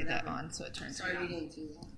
get that on so it turns Sorry, around. reading too long.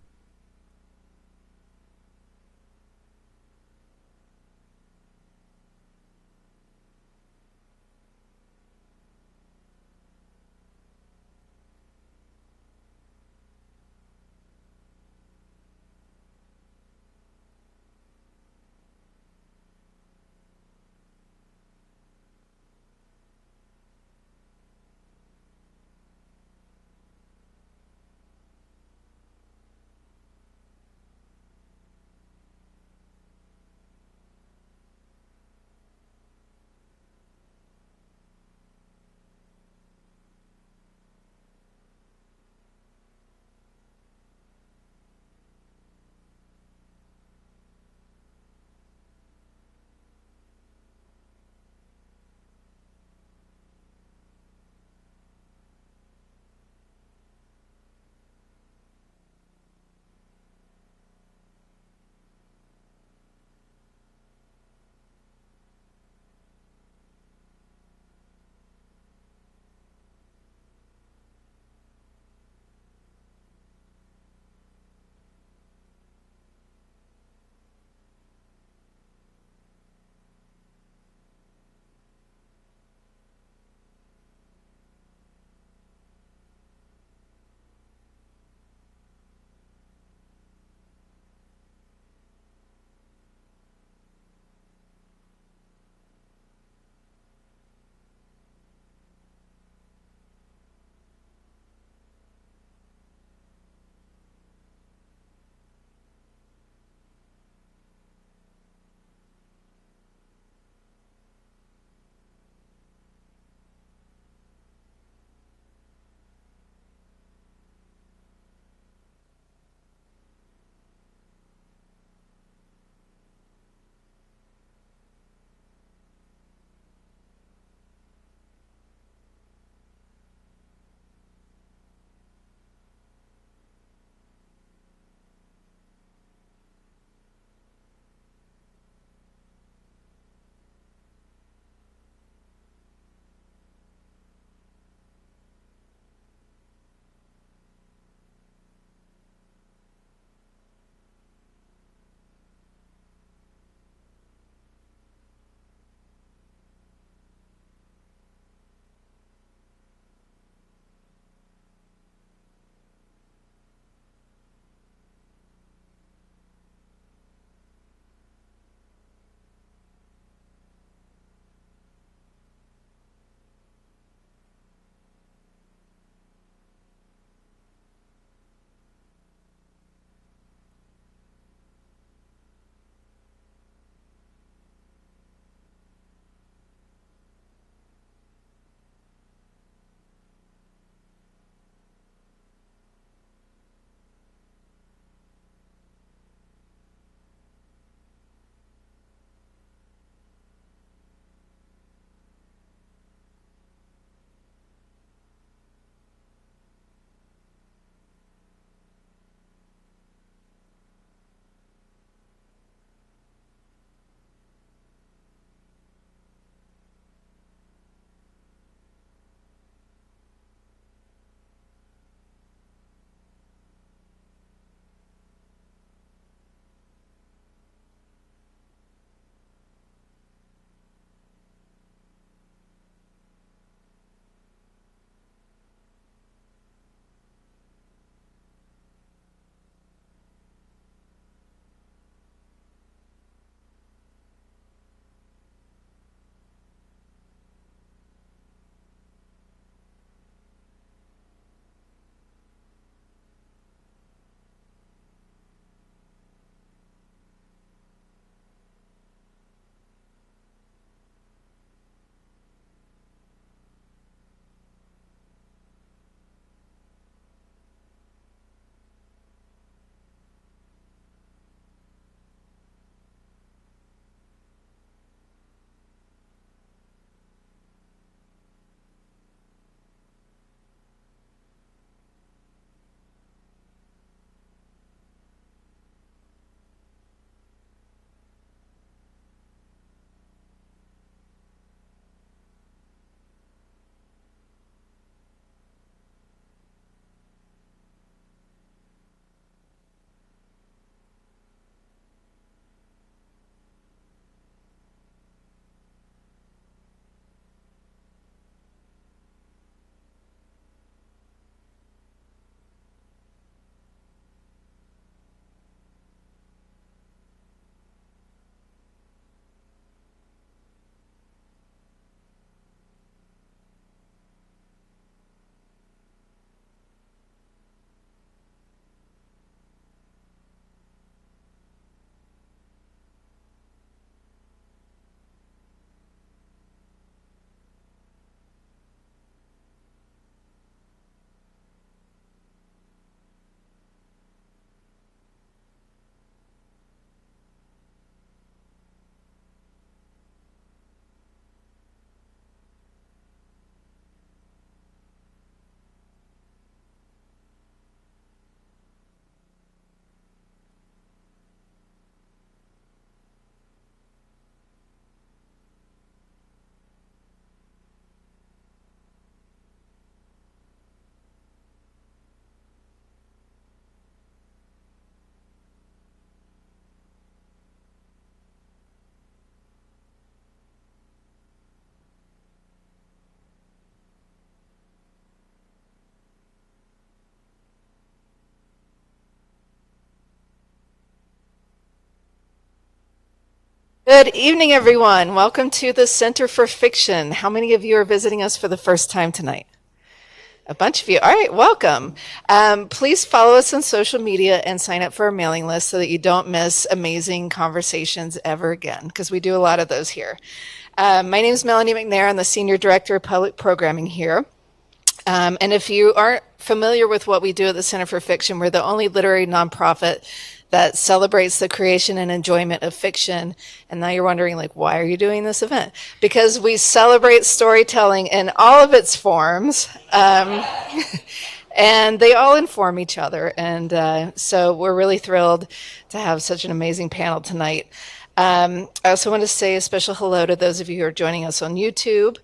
Good evening, everyone. Welcome to the Center for Fiction. How many of you are visiting us for the first time tonight? A bunch of you. All right, welcome. Please follow us on social media and sign up for our mailing list so that you don't miss amazing conversations ever again, because we do a lot of those here. My name is Melanie McNair. I'm the Senior Director of Public Programming here. And if you aren't familiar with what we do at the Center for Fiction, we're the only literary nonprofit that celebrates the creation and enjoyment of fiction. And now you're wondering, like, why are you doing this event? Because we celebrate storytelling in all of its forms. And they all inform each other. And so we're really thrilled to have such an amazing panel tonight. I also want to say a special hello to those of you who are joining us on YouTube.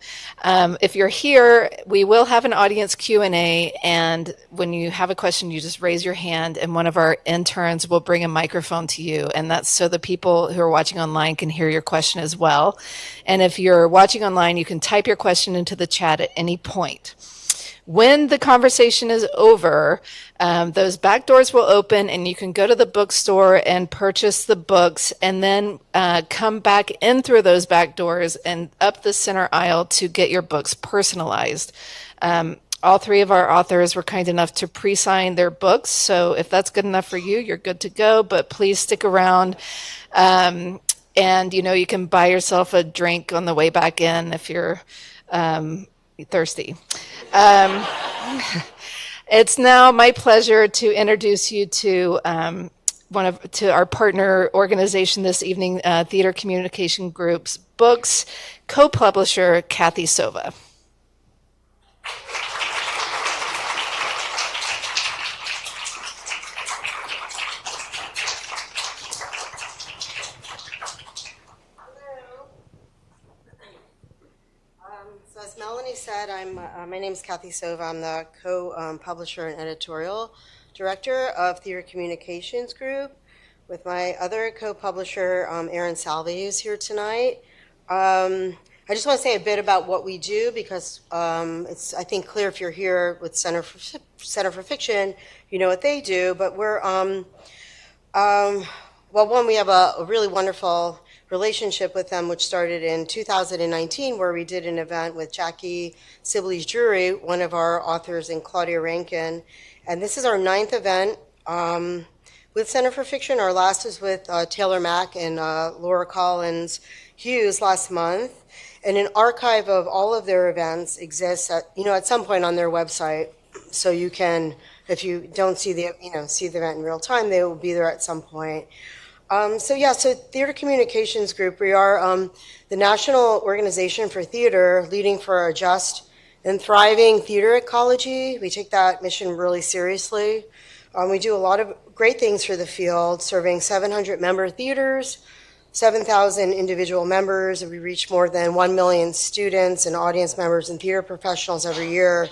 If you're here, we will have an audience Q&A, and when you have a question, you just raise your hand, and one of our interns will bring a microphone to you, and that's so the people who are watching online can hear your question as well. And if you're watching online, you can type your question into the chat at any point. When the conversation is over, those back doors will open and you can go to the bookstore and purchase the books, and then come back in through those back doors and up the center aisle to get your books personalized. All three of our authors were kind enough to pre-sign their books, so if that's good enough for you, you're good to go, but please stick around. And you can buy yourself a drink on the way back in if you're thirsty. It's now my pleasure to introduce you to our partner organization this evening, Theater Communication Group's books co-publisher Kathy Sova. As Melanie said, my name is Kathy Sova. I'm the co-publisher and editorial director of Theater Communications Group with my other co-publisher, Erin Salvi, who's here tonight. I just want to say a bit about what we do because it's, I think, clear if you're here with Center for Fiction, you know what they do. But we're, we have a really wonderful relationship with them, which started in 2019, where we did an event with Jackie Sibley's Jury, one of our authors, and Claudia Rankin. And this is our 9th event with Center for Fiction. Our last was with Taylor Mack and Laura Collins Hughes last month. And an archive of all of their events exists at some point on their website. So you can, if you don't see the event in real time, they will be there at some point. So Theater Communications Group, we are the national organization for theater, leading for a just and thriving theater ecology. We take that mission really seriously. We do a lot of great things for the field, serving 700 member theaters, 7,000 individual members, and we reach more than 1 million students and audience members and theater professionals every year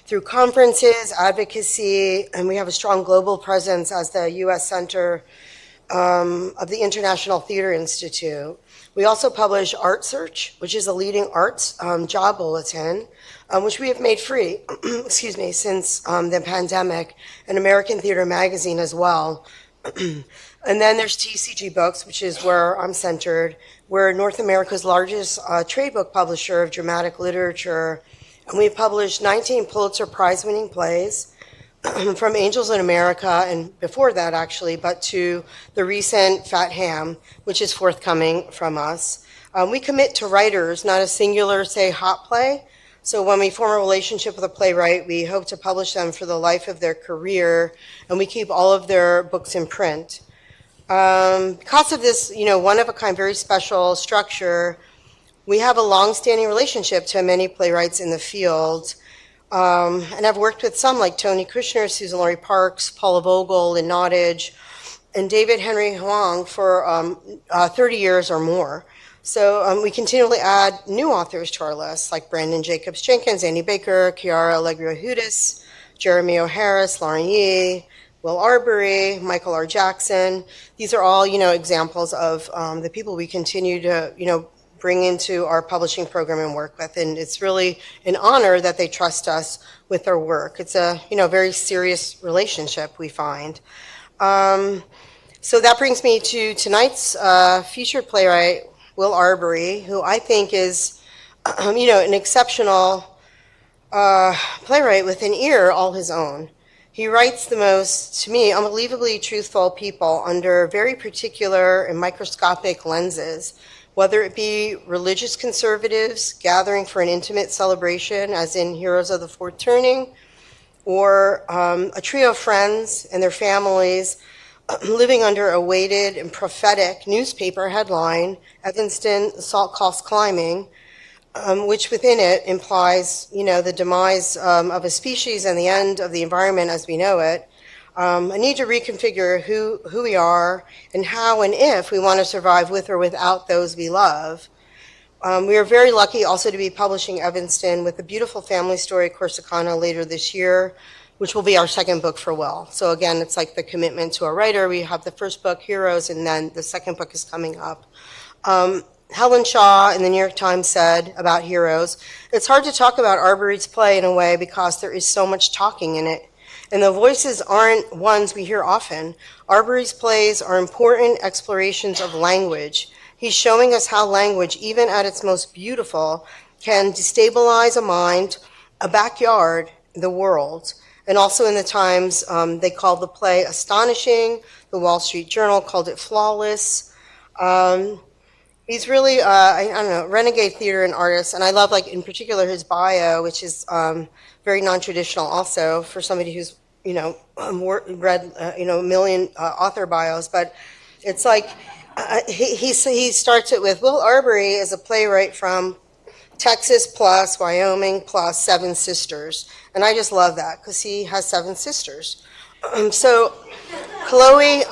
through conferences, advocacy, and we have a strong global presence as the U.S. Center of the International Theater Institute. We also publish Art Search, which is a leading arts job bulletin, which we have made free, since the pandemic, and American Theater Magazine as well. And then there's TCG Books, which is where I'm centered. We're North America's largest trade book publisher of dramatic literature, and we've published 19 Pulitzer Prize-winning plays, from Angels in America, and before that actually, but to the recent Fat Ham, which is forthcoming from us. We commit to writers, not a singular, say, hot play. So when we form a relationship with a playwright, we hope to publish them for the life of their career, and we keep all of their books in print. Because of this, one-of-a-kind, very special structure, we have a long-standing relationship to many playwrights in the field. And I've worked with some like Tony Kushner, Susan Laurie Parks, Paula Vogel, Lynn Nottage, and David Henry Huang for 30 years or more. So we continually add new authors to our list, like Brandon Jacobs Jenkins, Andy Baker, Chiara Allegria Hudis, Jeremy O'Harris, Lauren Yee, Will Arbery, Michael R. Jackson. These are all, examples of the people we continue to, bring into our publishing program and work with. And it's really an honor that they trust us with their work. It's a, very serious relationship, we find. So that brings me to tonight's featured playwright, Will Arbery, who I think is, an exceptional playwright with an ear all his own. He writes the most, to me, unbelievably truthful people under very particular and microscopic lenses, whether it be religious conservatives gathering for an intimate celebration, as in Heroes of the Fourth Turning, or a trio of friends and their families living under a weighted and prophetic newspaper headline, Evanston Salt Cost Climbing, which within it implies, the demise of a species and the end of the environment as we know it. A need to reconfigure who we are and how and if we want to survive with or without those we love. We are very lucky also to be publishing Evanston with a beautiful family story, Corsicana, later this year, which will be our second book for Will. So again, it's like the commitment to a writer. We have the first book, Heroes, and then the second book is coming up. Helen Shaw in the New York Times said about Heroes, it's hard to talk about Arbery's play in a way because there is so much talking in it. And the voices aren't ones we hear often. Arbery's plays are important explorations of language. He's showing us how language, even at its most beautiful, can destabilize a mind, a backyard, the world. And also in the Times, they called the play astonishing. The Wall Street Journal called it flawless. He's really, renegade theater and artist. And I love, in particular, his bio, which is very non-traditional also for somebody who's, read, a million author bios. But it's he starts it with, Will Arbery is a playwright from Texas plus Wyoming plus 7 sisters. And I just love that because he has 7 sisters. So Chloé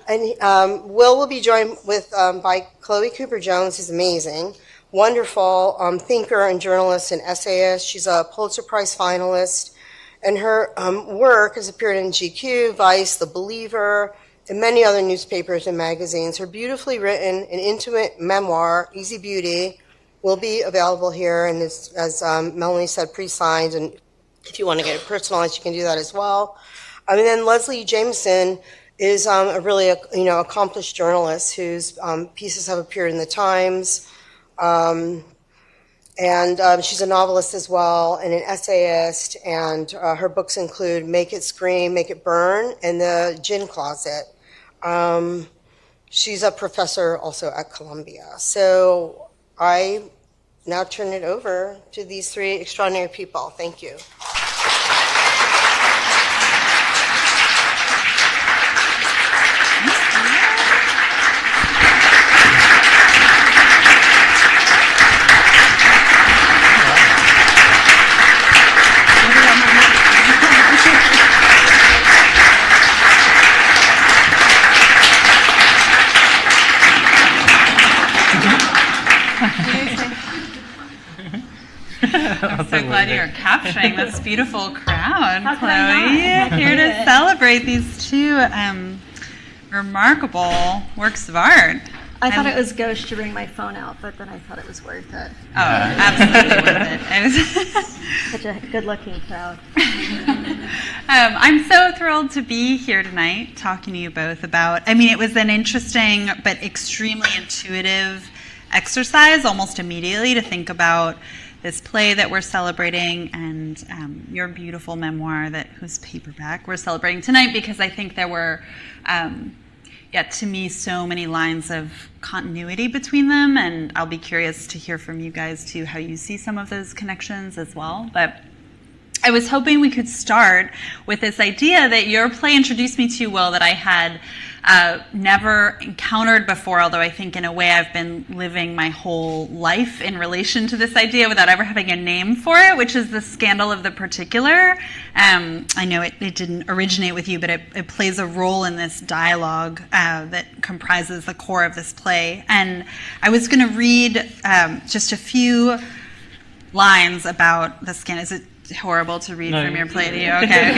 and Will be joined by Chloé Cooper-Jones, who's amazing, wonderful thinker and journalist and essayist. She's a Pulitzer Prize finalist. And her work has appeared in GQ, Vice, The Believer, and many other newspapers and magazines. Her beautifully written and intimate memoir, Easy Beauty, will be available here, and as Melanie said, pre-signed, and if you want to get it personalized, you can do that as well. And then Leslie Jamison is a really accomplished journalist whose pieces have appeared in the Times, and she's a novelist as well, and an essayist, and her books include Make It Scream, Make It Burn, and The Gin Closet. She's a professor also at Columbia. So I now turn it over to these 3 extraordinary people. Thank you. I'm so glad you're capturing this beautiful crowd, Chloe. Here to celebrate these 2 remarkable works of art. I thought it was gauche to bring my phone out, but then I thought it was worth it. Oh, absolutely worth it. Such a good-looking crowd. I'm so thrilled to be here tonight talking to you both about, it was an interesting but extremely intuitive exercise almost immediately to think about this play that we're celebrating and your beautiful memoir whose paperback we're celebrating tonight, because I think there were, to me, so many lines of continuity between them, and I'll be curious to hear from you guys too how you see some of those connections as well. But I was hoping we could start with this idea that your play introduced me to, Will, that I had never encountered before, although I think in a way I've been living my whole life in relation to this idea without ever having a name for it, which is the Scandal of the Particular. I know it didn't originate with you, but it plays a role in this dialogue that comprises the core of this play. And I was going to read just a few lines about the scandal. Is it horrible to read from your play to you? Okay.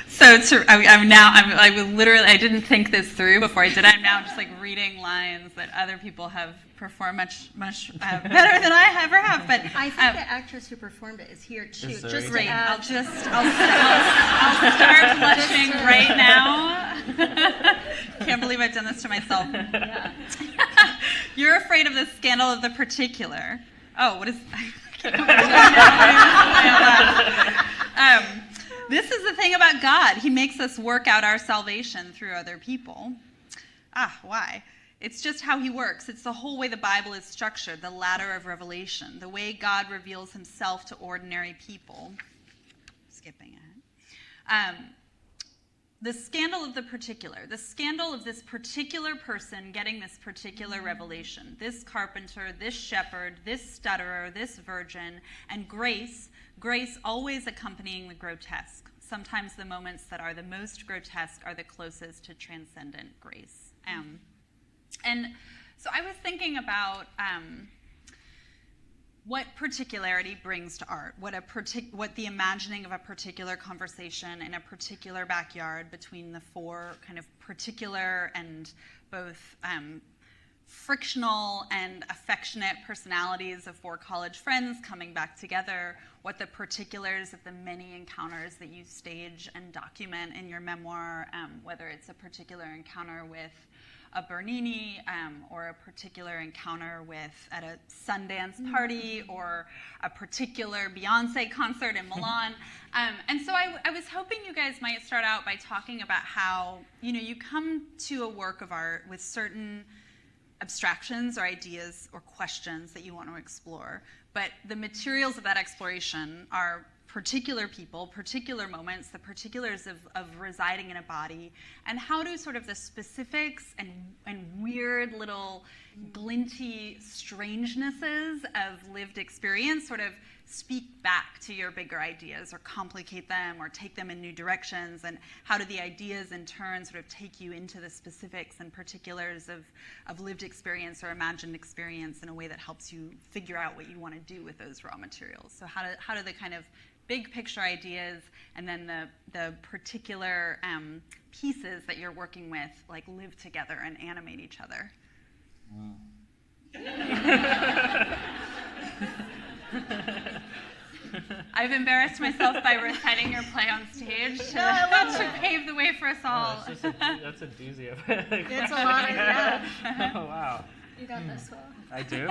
So I didn't think this through before I did it. I'm now just like reading lines that other people have performed much better than I ever have. But I think the actress who performed it is here too. Is there Just great. to I'll add, start blushing right now. Can't believe I've done this to myself. yeah. You're afraid of the scandal of the particular. Oh, what is? This is the thing about God. He makes us work out our salvation through other people. Why? It's just how he works. It's the whole way the Bible is structured, the ladder of revelation, the way God reveals himself to ordinary people. Skipping ahead. The scandal of the particular, the scandal of this particular person getting this particular revelation, this carpenter, this shepherd, this stutterer, this virgin, and grace always accompanying the grotesque. Sometimes the moments that are the most grotesque are the closest to transcendent grace. And so I was thinking about what particularity brings to art, what the imagining of a particular conversation in a particular backyard between the four kind of particular and both frictional and affectionate personalities of four college friends coming back together, what the particulars of the many encounters that you stage and document in your memoir, whether it's a particular encounter with a Bernini or a particular encounter at a Sundance party or a particular Beyonce concert in Milan. And so I was hoping you guys might start out by talking about how, you come to a work of art with certain abstractions or ideas or questions that you want to explore, but the materials of that exploration are particular people, particular moments, the particulars of residing in a body, and how do sort of the specifics and weird little glinty strangenesses of lived experience sort of speak back to your bigger ideas or complicate them or take them in new directions, and how do the ideas in turn sort of take you into the specifics and particulars of lived experience or imagined experience in a way that helps you figure out what you want to do with those raw materials. So how do the kind of big picture ideas and then the particular pieces that you're working with like live together and animate each other? I've embarrassed myself by reciting your play on stage to pave the way for us all. That's a doozy of it. It's a lot of, yeah. Oh, wow. You got this well. I do?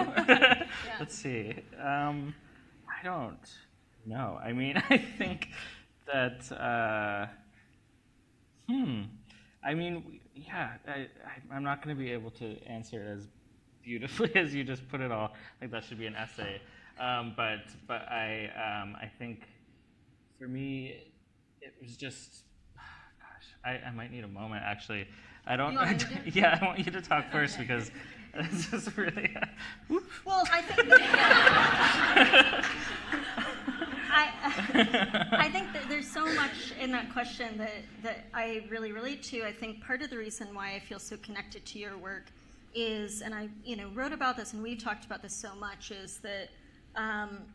Let's see. I don't know. I mean, I think that, I mean, yeah, I'm not going to be able to answer it as beautifully as you just put it all. Like that should be an essay. But I think for me, it was just, gosh, I might need a moment actually. Yeah, I want you to talk first because it's just really. Well, I think I think that there's so much in that question that I really relate to. I think part of the reason why I feel so connected to your work is, and I wrote about this and we've talked about this so much, is that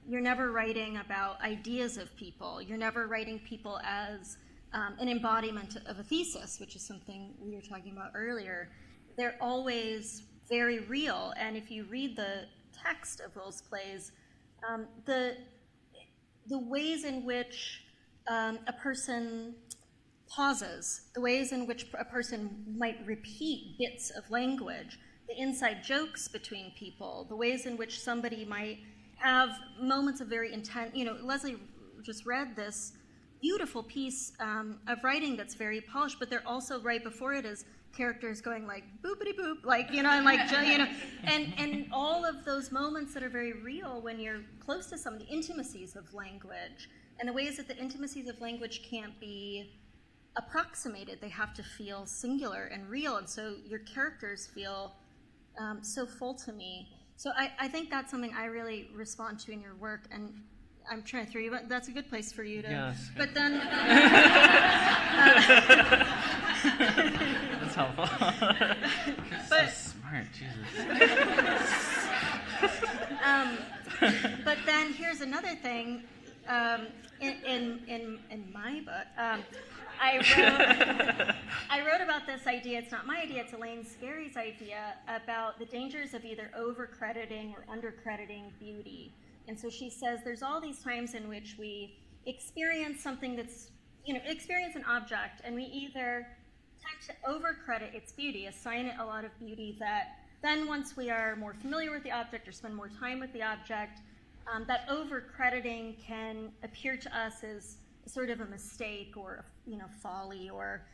you're never writing about ideas of people. You're never writing people as an embodiment of a thesis, which is something we were talking about earlier. They're always very real, and if you read the text of those plays, the ways in which a person pauses, the ways in which a person might repeat bits of language, the inside jokes between people, the ways in which somebody might have moments of very intense, Leslie just read this beautiful piece of writing that's very polished, but they're also right before it is characters going like boopity boop, like, and like, and all of those moments that are very real when you're close to some of the intimacies of language and the ways that the intimacies of language can't be approximated. They have to feel singular and real, and so your characters feel so full to me. So I think that's something I really respond to in your work, and I'm trying to throw you, but that's a good place for you to. Yes. But then. That's helpful. But, so smart, Jesus. But then here's another thing. In my book, I wrote about this idea. It's not my idea. It's Elaine Scarry's idea about the dangers of either over-crediting or under-crediting beauty. And so she says there's all these times in which we experience something that's, experience an object, and we either tend to over-credit its beauty, assign it a lot of beauty that then once we are more familiar with the object or spend more time with the object, that over-crediting can appear to us as sort of a mistake or folly or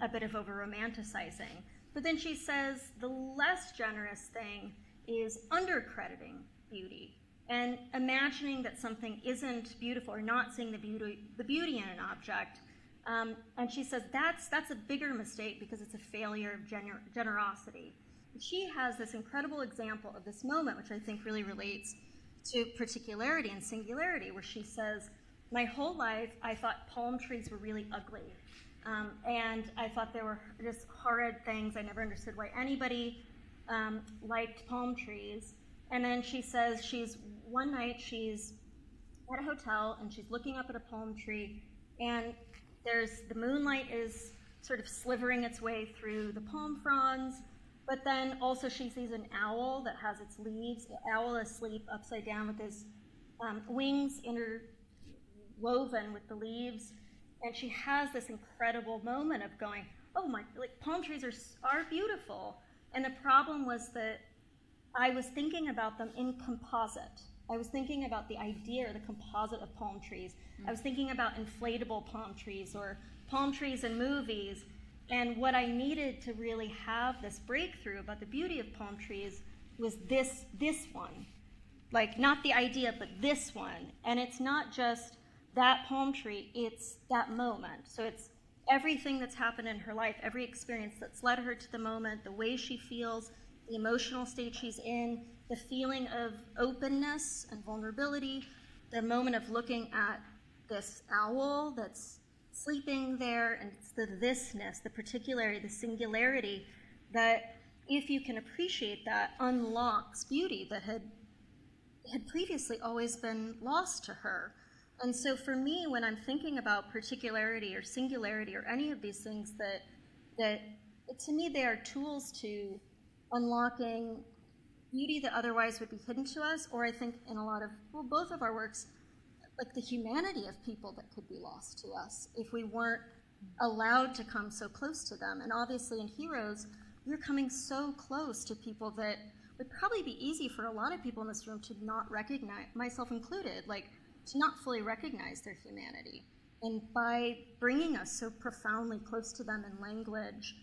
a bit of over-romanticizing. But then she says the less generous thing is under-crediting beauty and imagining that something isn't beautiful or not seeing the beauty in an object. And she says that's a bigger mistake because it's a failure of generosity. She has this incredible example of this moment, which I think really relates to particularity and singularity, where she says, my whole life I thought palm trees were really ugly. And I thought they were just horrid things. I never understood why anybody liked palm trees. And then she says one night she's at a hotel and she's looking up at a palm tree, and the moonlight is sort of slivering its way through the palm fronds. But then also she sees an owl that has its leaves, an owl asleep upside down with his wings interwoven with the leaves. And she has this incredible moment of going, oh my, like palm trees are beautiful. And the problem was that I was thinking about them in composite. I was thinking about the idea or the composite of palm trees. I was thinking about inflatable palm trees or palm trees in movies. And what I needed to really have this breakthrough about the beauty of palm trees was this one. Like, not the idea, but this one. And it's not just that palm tree, it's that moment. So it's everything that's happened in her life, every experience that's led her to the moment, the way she feels, the emotional state she's in, the feeling of openness and vulnerability, the moment of looking at this owl that's sleeping there, and it's the thisness, the particularity, the singularity, that if you can appreciate that, unlocks beauty that had previously always been lost to her. And so for me, when I'm thinking about particularity or singularity or any of these things, that to me they are tools to unlocking beauty that otherwise would be hidden to us, or I think in both of our works, like the humanity of people that could be lost to us if we weren't allowed to come so close to them. And obviously in Heroes, we're coming so close to people that would probably be easy for a lot of people in this room to not recognize, myself included, like to not fully recognize their humanity. And by bringing us so profoundly close to them in language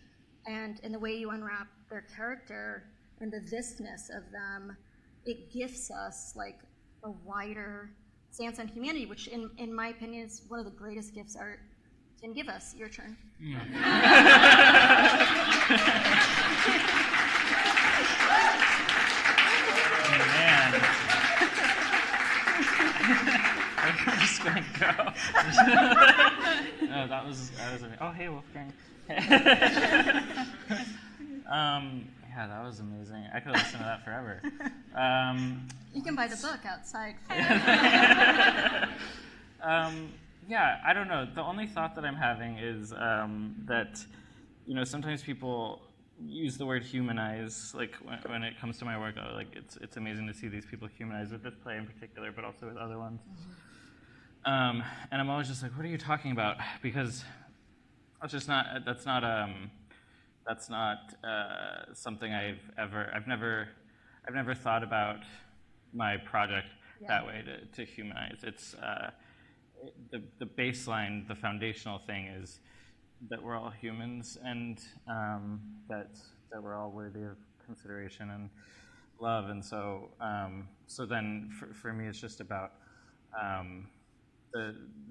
and in the way you unwrap their character and the thisness of them, it gifts us like a wider stance on humanity, which in my opinion is one of the greatest gifts art can give us. Your turn. Man. I'm just going to go. No, that was amazing. Oh, hey, Wolfgang. Yeah, that was amazing. I could listen to that forever. You can buy the book outside. Yeah, I don't know. The only thought that I'm having is that, sometimes people use the word humanize, like when it comes to my work. Like it's amazing to see these people humanized with this play in particular, but also with other ones. And I'm always just like, what are you talking about? Because it's just not. That's not something I've never thought about my project that way to humanize. It's the baseline, the foundational thing is that we're all humans and that we're all worthy of consideration and love. And so then for me, it's just about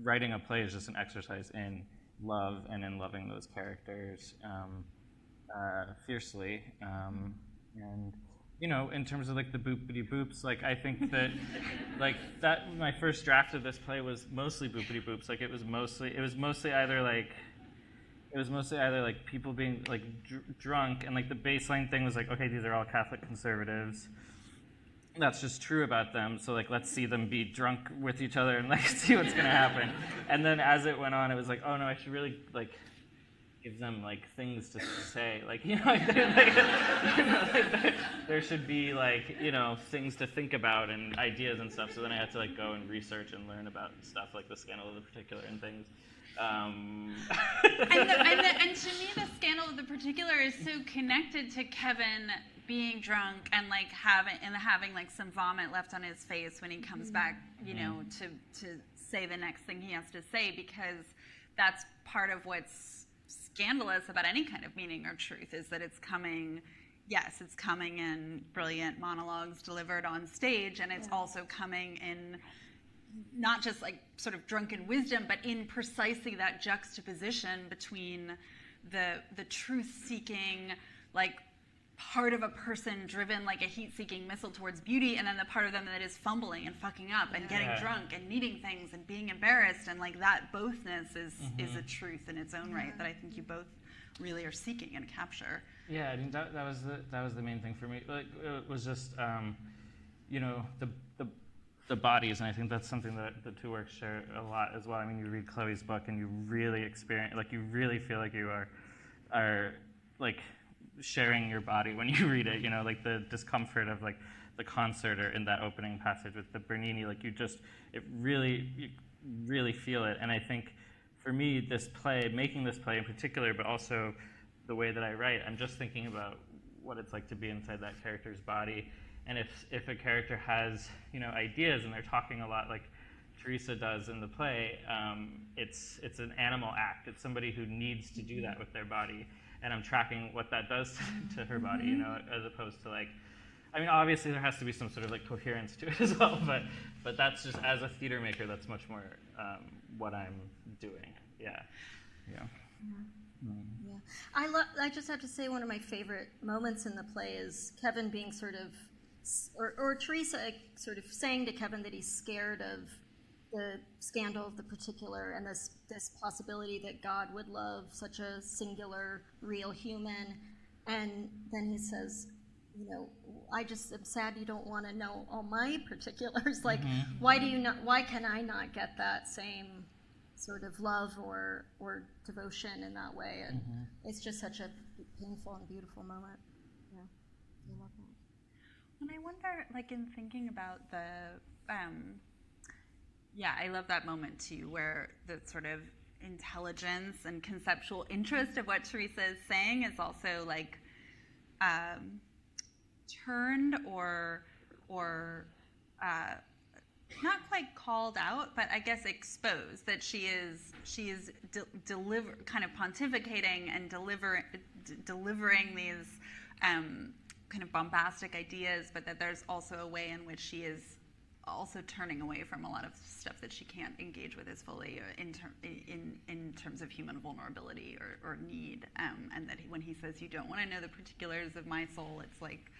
writing a play is just an exercise in love and in loving those characters fiercely. And in terms of like the boopity boops, like I think that like that my first draft of this play was mostly boopity boops. Like it was mostly either like people being like drunk, and like the baseline thing was like, okay, these are all Catholic conservatives. that's just true about them. So like, let's see them be drunk with each other and like see what's gonna happen. And then as it went on, it was like, oh no, I should really like give them like things to say, like there should be like things to think about and ideas and stuff. So then I had to like go and research and learn about stuff like the Scandal of the Particular and things. And to me, the Scandal of the Particular is so connected to Kevin being drunk and like having like some vomit left on his face when he comes back, to say the next thing he has to say, because that's part of what's scandalous about any kind of meaning or truth, is that it's coming in brilliant monologues delivered on stage, and it's also coming in not just like sort of drunken wisdom, but in precisely that juxtaposition between the truth-seeking, like part of a person driven like a heat-seeking missile towards beauty, and then the part of them that is fumbling and fucking up and getting drunk and needing things and being embarrassed, and like that bothness is a truth in its own right that I think you both really are seeking and capture. Yeah, I mean that was the main thing for me. Like it was just the bodies, and I think that's something that the two works share a lot as well. I mean, you read Chloe's book and you really experience, like you really feel like you are like sharing your body when you read it, like the discomfort of like the concert or in that opening passage with the Bernini, like you really feel it. And I think for me, making this play in particular, but also the way that I write, I'm just thinking about what it's like to be inside that character's body. And if a character has, ideas and they're talking a lot like Teresa does in the play, it's an animal act. It's somebody who needs to do that with their body. And I'm tracking what that does to her body, as opposed to like, I mean, obviously there has to be some sort of like coherence to it as well, but that's just, as a theater maker, that's much more what I'm doing. Yeah. I just have to say, one of my favorite moments in the play is Kevin being sort of, or Teresa sort of saying to Kevin that he's scared of the Scandal of the Particular, and this possibility that God would love such a singular, real human. And then he says, I just am sad you don't want to know all my particulars. Like, why can I not get that same sort of love or devotion in that way? And it's just such a painful and beautiful moment. Yeah, I love that. And I wonder, like, in thinking about I love that moment too, where the sort of intelligence and conceptual interest of what Teresa is saying is also like turned or not quite called out, but I guess exposed, that she is kind of pontificating and delivering these kind of bombastic ideas, but that there's also a way in which she is also turning away from a lot of stuff that she can't engage with as fully in terms of human vulnerability or need, and that when he says, you don't want to know the particulars of my soul, it's like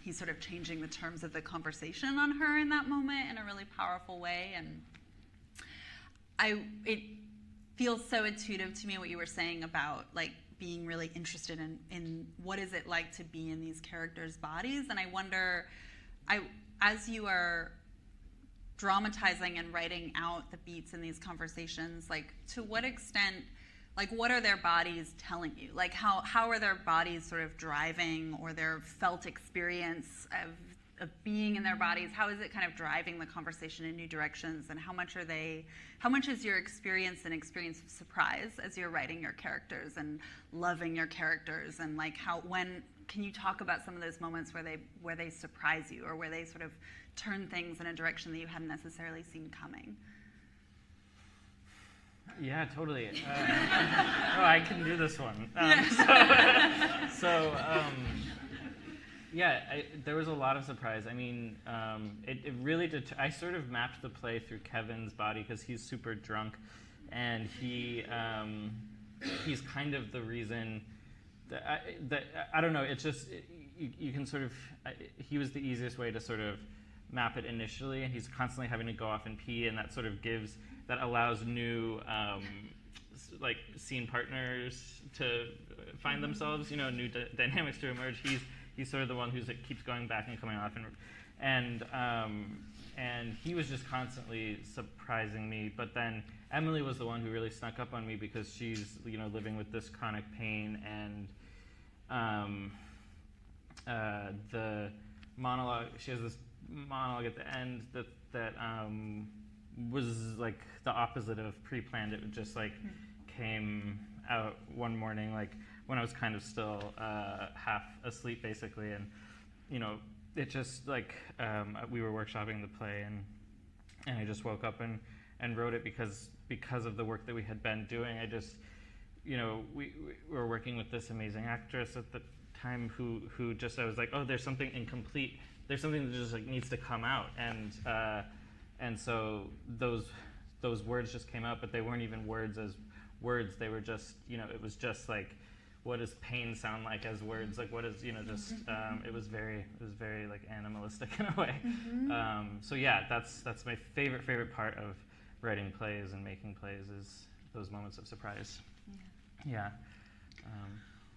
he's sort of changing the terms of the conversation on her in that moment in a really powerful way. And it feels so intuitive to me what you were saying about like being really interested in what is it like to be in these characters' bodies. And I wonder, as you are dramatizing and writing out the beats in these conversations, like to what extent, like what are their bodies telling you? Like how are their bodies sort of driving, or their felt experience of being in their bodies? How is it kind of driving the conversation in new directions? And how much is your experience an experience of surprise as you're writing your characters and loving your characters? And like can you talk about some of those moments where they surprise you, or where they sort of turn things in a direction that you hadn't necessarily seen coming? Yeah, totally. I can do this one. There was a lot of surprise. I mean, it really did. I sort of mapped the play through Kevin's body, because he's super drunk, and he's kind of the reason that I don't know. It's just you can sort of. He was the easiest way to sort of map it initially, and he's constantly having to go off and pee, and that sort of allows new like scene partners to find themselves, new dynamics to emerge. He's sort of the one who keeps going back and coming off and he was just constantly surprising me. But then Emily was the one who really snuck up on me because she's living with this chronic pain, and the monologue, she has this monologue at the end that was like the opposite of pre-planned. It just like came out one morning, like when I was kind of still half asleep basically, and it just like we were workshopping the play, and I just woke up and wrote it because of the work that we had been doing. I just we were working with this amazing actress at the time who just, I was like, oh, there's something incomplete. There's something that just like needs to come out, and so those words just came out, but they weren't even words as words. They were just it was just like, what does pain sound like as words? Like what is just it was very like animalistic in a way. So yeah, that's my favorite part of writing plays and making plays is those moments of surprise. Yeah.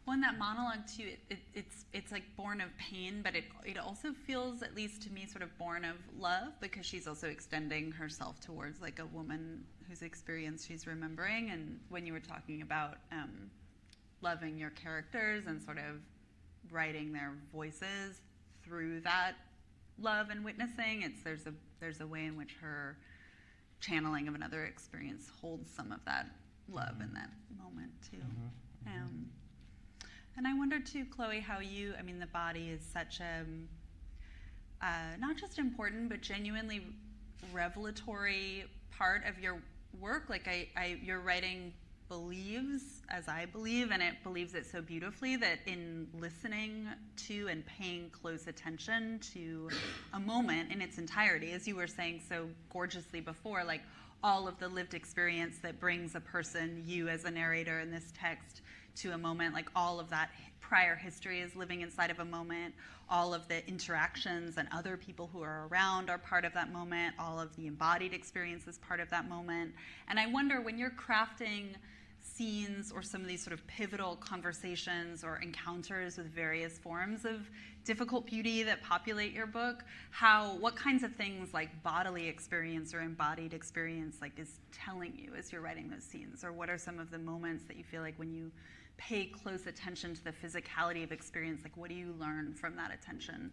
Well, in that monologue too, it's like born of pain, but it also feels, at least to me, sort of born of love, because she's also extending herself towards like a woman whose experience she's remembering. And when you were talking about loving your characters and sort of writing their voices through that love and witnessing, there's a way in which her channeling of another experience holds some of that love in that moment too. And I wonder too, Chloe, how the body is such a not just important but genuinely revelatory part of your work. Like your writing believes, as I believe, and it believes it so beautifully, that in listening to and paying close attention to a moment in its entirety, as you were saying so gorgeously before, like all of the lived experience that brings a person, you as a narrator in this text, to a moment, like all of that prior history is living inside of a moment, all of the interactions and other people who are around are part of that moment, all of the embodied experience is part of that moment. And I wonder, when you're crafting scenes or some of these sort of pivotal conversations or encounters with various forms of difficult beauty that populate your book, what kinds of things like bodily experience or embodied experience like is telling you as you're writing those scenes? Or what are some of the moments that you feel like when you pay close attention to the physicality of experience, like what do you learn from that attention?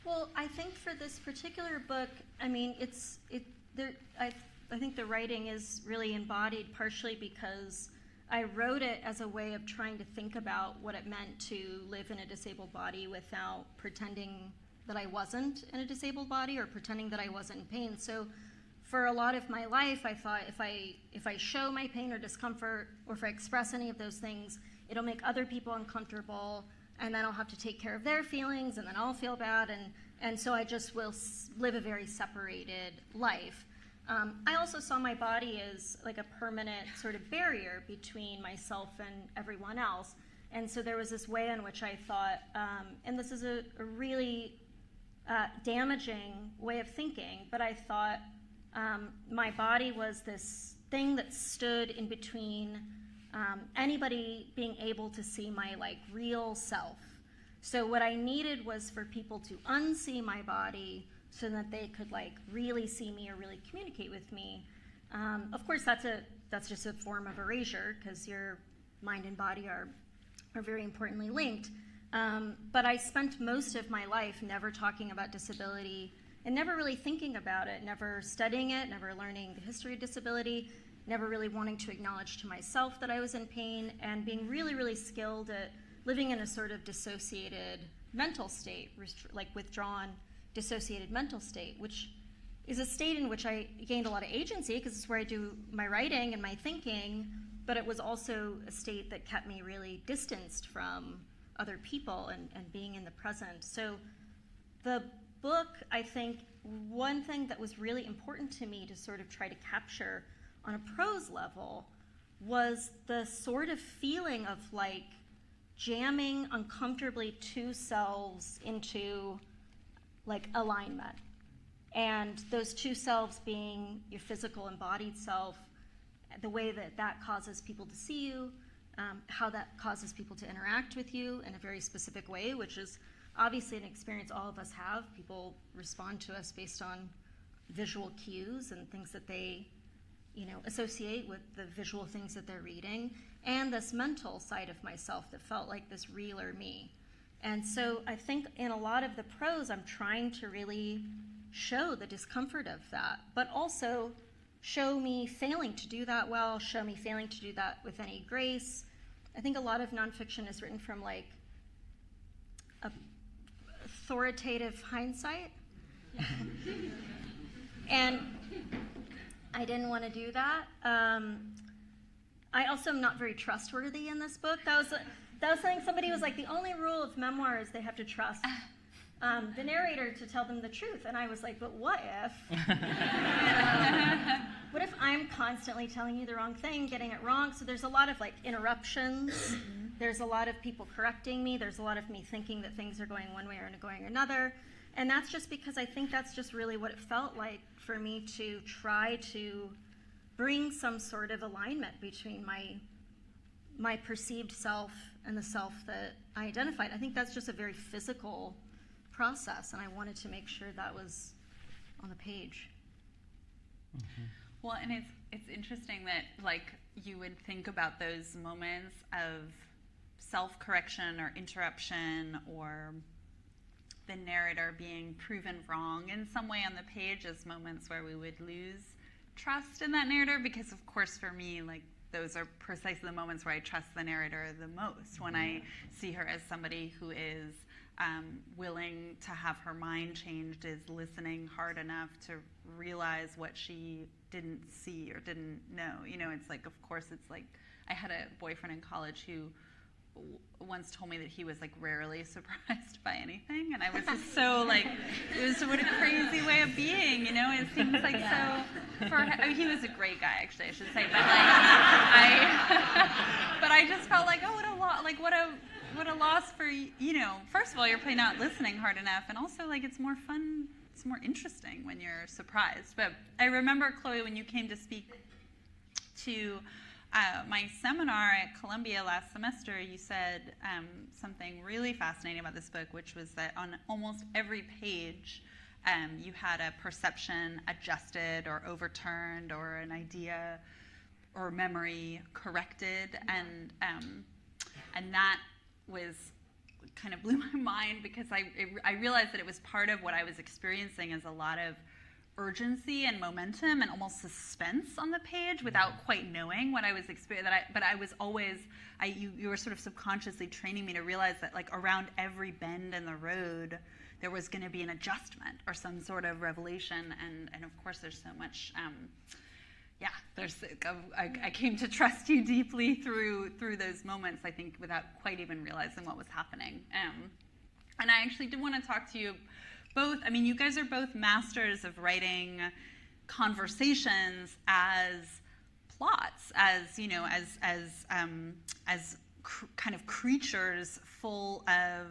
Well, I think for this particular book, I think the writing is really embodied partially because I wrote it as a way of trying to think about what it meant to live in a disabled body without pretending that I wasn't in a disabled body or pretending that I wasn't in pain. So for a lot of my life, I thought if I show my pain or discomfort, or if I express any of those things, it'll make other people uncomfortable, and then I'll have to take care of their feelings, and then I'll feel bad, and so I just will live a very separated life. I also saw my body as like a permanent sort of barrier between myself and everyone else. And so there was this way in which I thought, and this is a really damaging way of thinking, but I thought my body was this thing that stood in between anybody being able to see my like real self. So what I needed was for people to unsee my body so that they could like really see me or really communicate with me. Of course, that's just a form of erasure because your mind and body are very importantly linked. But I spent most of my life never talking about disability and never really thinking about it, never studying it, never learning the history of disability, never really wanting to acknowledge to myself that I was in pain, and being really, really skilled at living in a sort of dissociated mental state, like withdrawn, dissociated mental state, which is a state in which I gained a lot of agency because it's where I do my writing and my thinking, but it was also a state that kept me really distanced from other people and being in the present. So the book, I think, one thing that was really important to me to sort of try to capture on a prose level was the sort of feeling of like jamming uncomfortably two selves into like alignment. And those two selves being your physical embodied self, the way that causes people to see you, how that causes people to interact with you in a very specific way, which is obviously an experience all of us have. People respond to us based on visual cues and things that they, associate with the visual things that they're reading, and this mental side of myself that felt like this realer me. And so I think in a lot of the prose, I'm trying to really show the discomfort of that, but also show me failing to do that well, show me failing to do that with any grace. I think a lot of nonfiction is written from like authoritative hindsight. And I didn't want to do that. I also am not very trustworthy in this book. That was something somebody was like, the only rule of memoir is they have to trust the narrator to tell them the truth. And I was like, but what if? What if I'm constantly telling you the wrong thing, getting it wrong? So there's a lot of like interruptions. There's a lot of people correcting me. There's a lot of me thinking that things are going one way or going another. And that's just because I think that's just really what it felt like for me to try to bring some sort of alignment between my perceived self and the self that I identified. I think that's just a very physical process, and I wanted to make sure that was on the page. Mm-hmm. Well, and it's interesting that like you would think about those moments of self-correction or interruption or the narrator being proven wrong in some way on the page as moments where we would lose trust in that narrator, because of course for me, like, those are precisely the moments where I trust the narrator the most, when I see her as somebody who is willing to have her mind changed, is listening hard enough to realize what she didn't see or didn't know. It's like, of course, it's like, I had a boyfriend in college who once told me that he was like rarely surprised by anything, and I was just so like, it was what a crazy way of being, It seems like so. He was a great guy, actually, I should say, but like but I just felt like, oh, what a loss! Like what a loss for First of all, you're probably not listening hard enough, and also like it's more fun, it's more interesting when you're surprised. But I remember, Chloe, when you came to speak to my seminar at Columbia last semester, you said something really fascinating about this book, which was that on almost every page, you had a perception adjusted or overturned, or an idea or memory corrected, and that was kind of blew my mind, because I realized that it was part of what I was experiencing as a lot of urgency and momentum and almost suspense on the page without quite knowing what I was experiencing. But I was always, you were sort of subconsciously training me to realize that like around every bend in the road, there was going to be an adjustment or some sort of revelation. And of course, there's so much. I came to trust you deeply through those moments, I think, without quite even realizing what was happening. And I actually did want to talk to you both. I mean, you guys are both masters of writing conversations as plots, as kind of creatures full of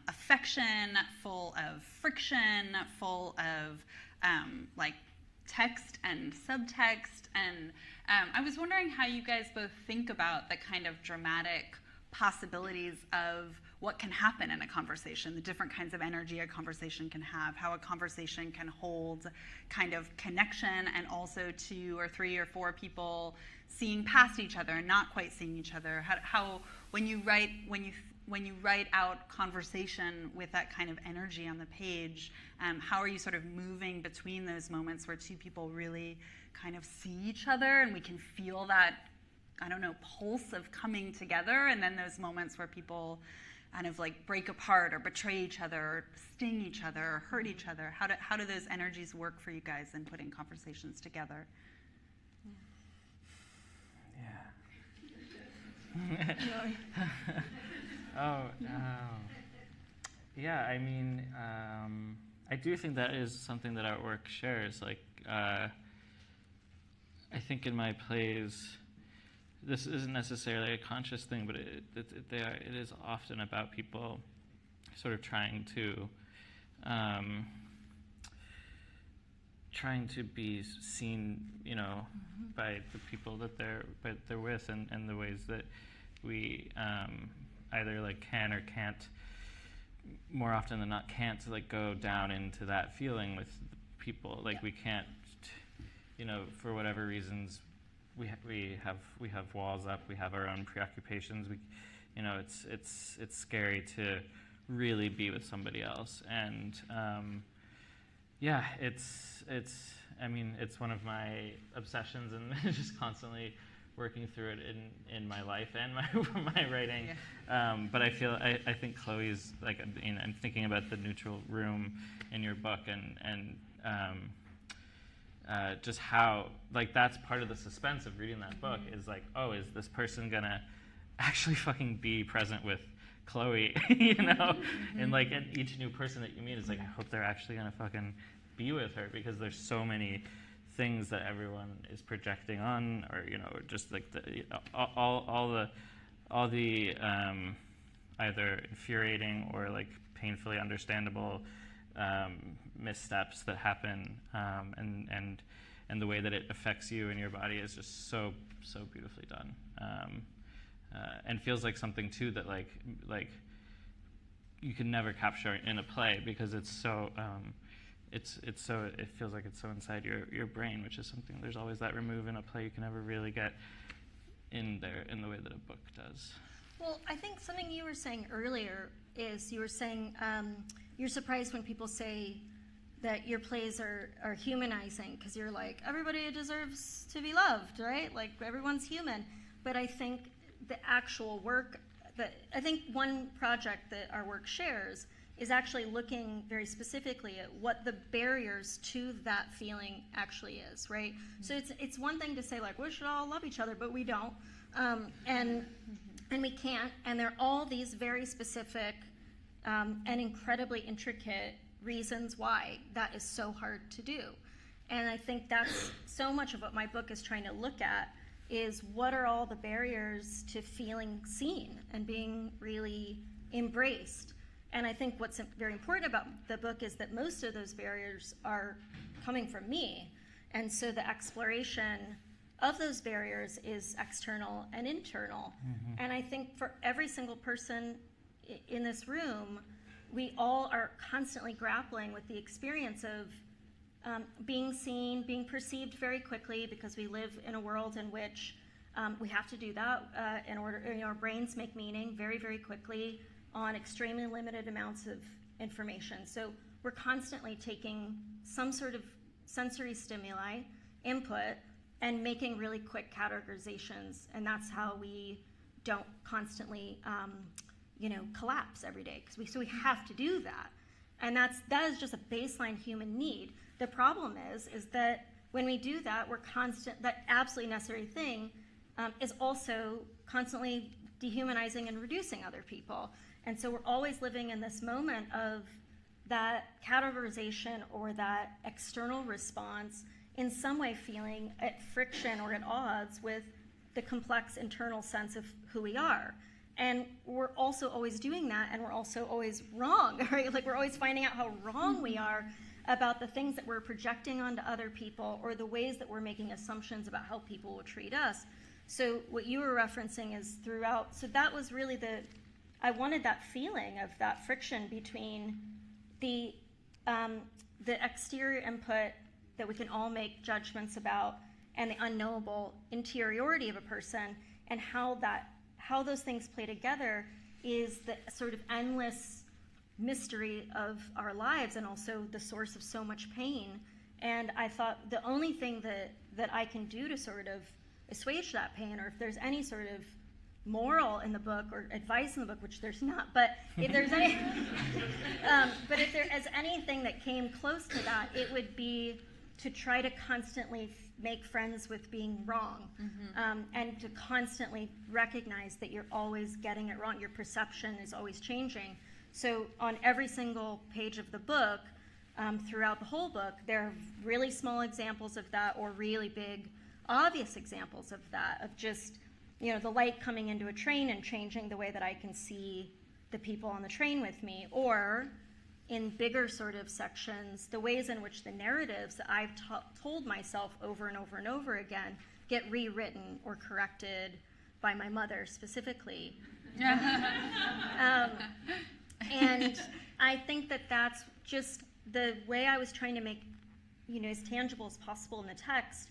affection, full of friction, full of like text and subtext. And I was wondering how you guys both think about the kind of dramatic possibilities of what can happen in a conversation, the different kinds of energy a conversation can have, how a conversation can hold kind of connection, and also 2 or 3 or 4 people seeing past each other and not quite seeing each other. How when you write out conversation with that kind of energy on the page, how are you sort of moving between those moments where 2 people really kind of see each other and we can feel that, I don't know, pulse of coming together, and then those moments where people kind of like break apart or betray each other or sting each other or hurt each other? How do those energies work for you guys in putting conversations together? Yeah, I mean, I do think that is something that our work shares. Like, I think in my plays, this isn't necessarily a conscious thing, but it is often about people sort of trying to be seen, by the people that they're with, and the ways that we either like can or can't more often than not can't like go down into that feeling with people. Like we can't, for whatever reasons, we have walls up. We have our own preoccupations. It's scary to really be with somebody else. And it's one of my obsessions, and just constantly working through it in my life and my writing. Yeah. But I think Chloe's like, I'm thinking about the neutral room in your book, and just how like that's part of the suspense of reading that book is like, oh, is this person gonna actually fucking be present with Chloe? And like in each new person that you meet is like, I hope they're actually gonna fucking be with her, because there's so many things that everyone is projecting on, or just like all the either infuriating or like painfully understandable missteps that happen, and the way that it affects you and your body is just so beautifully done, and feels like something too that like you can never capture in a play, because it's so. It feels like it's so inside your brain, which is something, there's always that remove in a play you can never really get in there in the way that a book does. Well, I think something you were saying earlier is you were saying you're surprised when people say that your plays are humanizing, because you're like, everybody deserves to be loved, right? Like everyone's human. But I think the actual work, I think one project that our work shares is actually looking very specifically at what the barriers to that feeling actually is, right? So it's one thing to say like, we should all love each other, but we don't, and we can't. And there are all these very specific and incredibly intricate reasons why that is so hard to do. And I think that's so much of what my book is trying to look at, is what are all the barriers to feeling seen and being really embraced. And I think what's very important about the book is that most of those barriers are coming from me. And so the exploration of those barriers is external and internal. Mm-hmm. And I think for every single person in this room, we all are constantly grappling with the experience of being seen, being perceived very quickly, because we live in a world in which we have to do that in order, our brains make meaning very, very quickly on extremely limited amounts of information. So we're constantly taking some sort of sensory stimuli, input, and making really quick categorizations. And that's how we don't constantly, collapse every day. So we have to do that. And that is just a baseline human need. The problem is that when we do that, that absolutely necessary thing is also constantly dehumanizing and reducing other people. And so we're always living in this moment of that categorization or that external response in some way feeling at friction or at odds with the complex internal sense of who we are. And we're also always doing that, and we're also always wrong, right? Like we're always finding out how wrong we are about the things that we're projecting onto other people, or the ways that we're making assumptions about how people will treat us. So what you were referencing is throughout, so that was really I wanted that feeling of that friction between the exterior input that we can all make judgments about, and the unknowable interiority of a person, and how those things play together is the sort of endless mystery of our lives, and also the source of so much pain. And I thought the only thing that I can do to sort of assuage that pain, or if there's any sort of moral in the book or advice in the book, which there's not, but if there's any, but if there is anything that came close to that, it would be to try to constantly make friends with being wrong, and to constantly recognize that you're always getting it wrong. Your perception is always changing. So on every single page of the book, throughout the whole book, there are really small examples of that, or really big, obvious examples of that, of just, the light coming into a train and changing the way that I can see the people on the train with me, or in bigger sort of sections, the ways in which the narratives that I've told myself over and over and over again get rewritten or corrected by my mother specifically. And And I think that that's just the way I was trying to make, as tangible as possible in the text,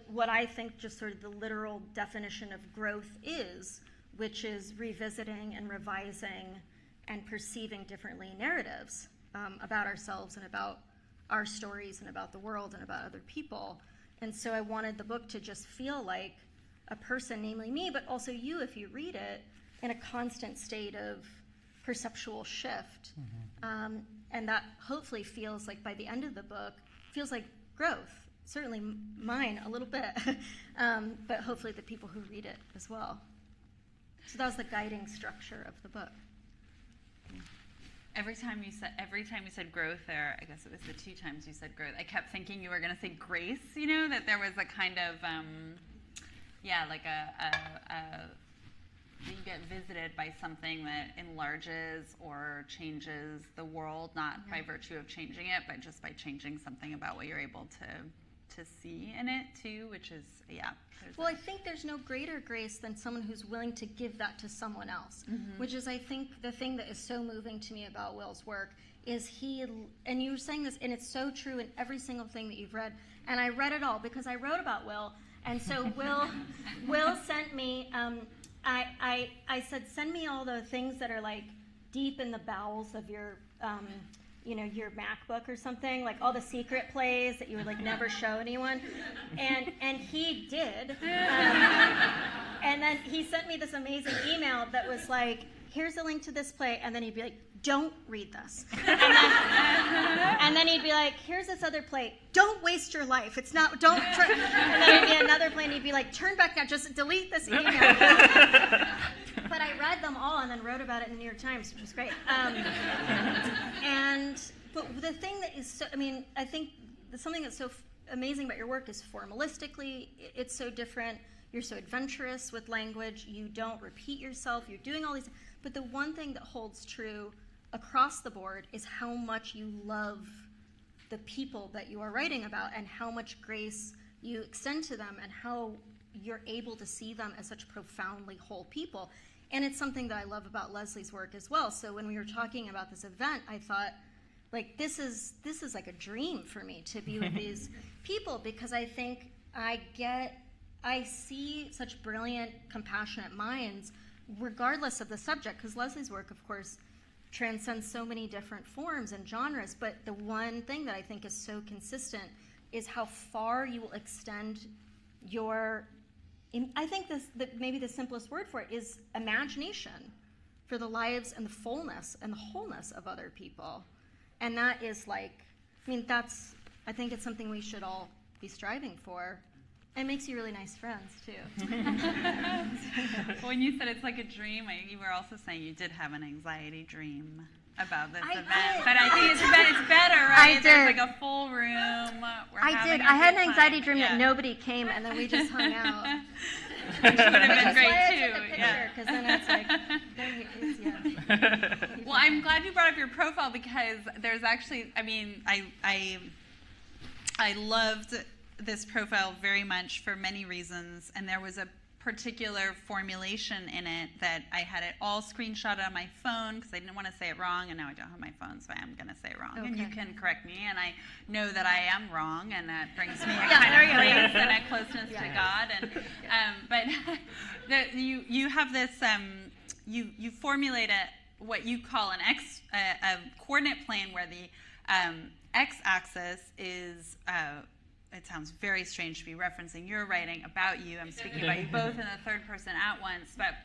what I think just sort of the literal definition of growth is, which is revisiting and revising and perceiving differently narratives about ourselves and about our stories and about the world and about other people. And so I wanted the book to just feel like a person, namely me, but also you if you read it, in a constant state of perceptual shift. And that hopefully feels like by the end of the book, feels like growth. Certainly mine a little bit, but hopefully the people who read it as well. So that was the guiding structure of the book. Every time you said growth there, I guess it was the 2 times you said growth, I kept thinking you were going to say grace, that there was a kind of, like you get visited by something that enlarges or changes the world, not by virtue of changing it, but just by changing something about what you're able to see in it too, which is, Well, I think there's no greater grace than someone who's willing to give that to someone else, which is, I think, the thing that is so moving to me about Will's work is and you were saying this, and it's so true in every single thing that you've read, and I read it all because I wrote about Will, and so Will sent me, I said, send me all the things that are like deep in the bowels of your your MacBook or something, like all the secret plays that you would like never show anyone, and he did, and then he sent me this amazing email that was like, here's a link to this play, and then he'd be like, don't read this, and then he'd be like, here's this other play, don't waste your life, it's not, don't try, and then it'd be another play, and he'd be like, turn back now, just delete this email. But I read them all and then wrote about it in the New York Times, which was great. But the thing that is so, I think something that's so amazing about your work is formalistically, it's so different. You're so adventurous with language. You don't repeat yourself. You're doing all these. But the one thing that holds true across the board is how much you love the people that you are writing about and how much grace you extend to them and how you're able to see them as such profoundly whole people. And it's something that I love about Leslie's work as well. So when we were talking about this event, I thought, like, this is like a dream for me to be with these people, because I think I see such brilliant, compassionate minds, regardless of the subject, because Leslie's work, of course, transcends so many different forms and genres, but the one thing that I think is so consistent is how far you will extend your, I think maybe the simplest word for it is imagination for the lives and the fullness and the wholeness of other people. And that is like, I think it's something we should all be striving for. It makes you really nice friends, too. When you said it's like a dream, you were also saying you did have an anxiety dream about this event. Did. But I think it's better, right? I did. There's like a full room. I did. I had an anxiety dream that nobody came, and then we just hung out. Which would have been great, That's why too. I took the picture, because then it's like, yeah. Well, I'm glad you brought up your profile, because there's actually, I loved this profile very much for many reasons, and there was a particular formulation in it that I had it all screenshotted on my phone because I didn't want to say it wrong, and now I don't have my phone, so I am going to say it wrong. Okay. And you can correct me, and I know that I am wrong, and that brings me a kind of grace and a closeness to God. And but you have this you formulate what you call a coordinate plane where the x-axis is. It sounds very strange to be referencing your writing about you. I'm speaking about you both in the third person at once. But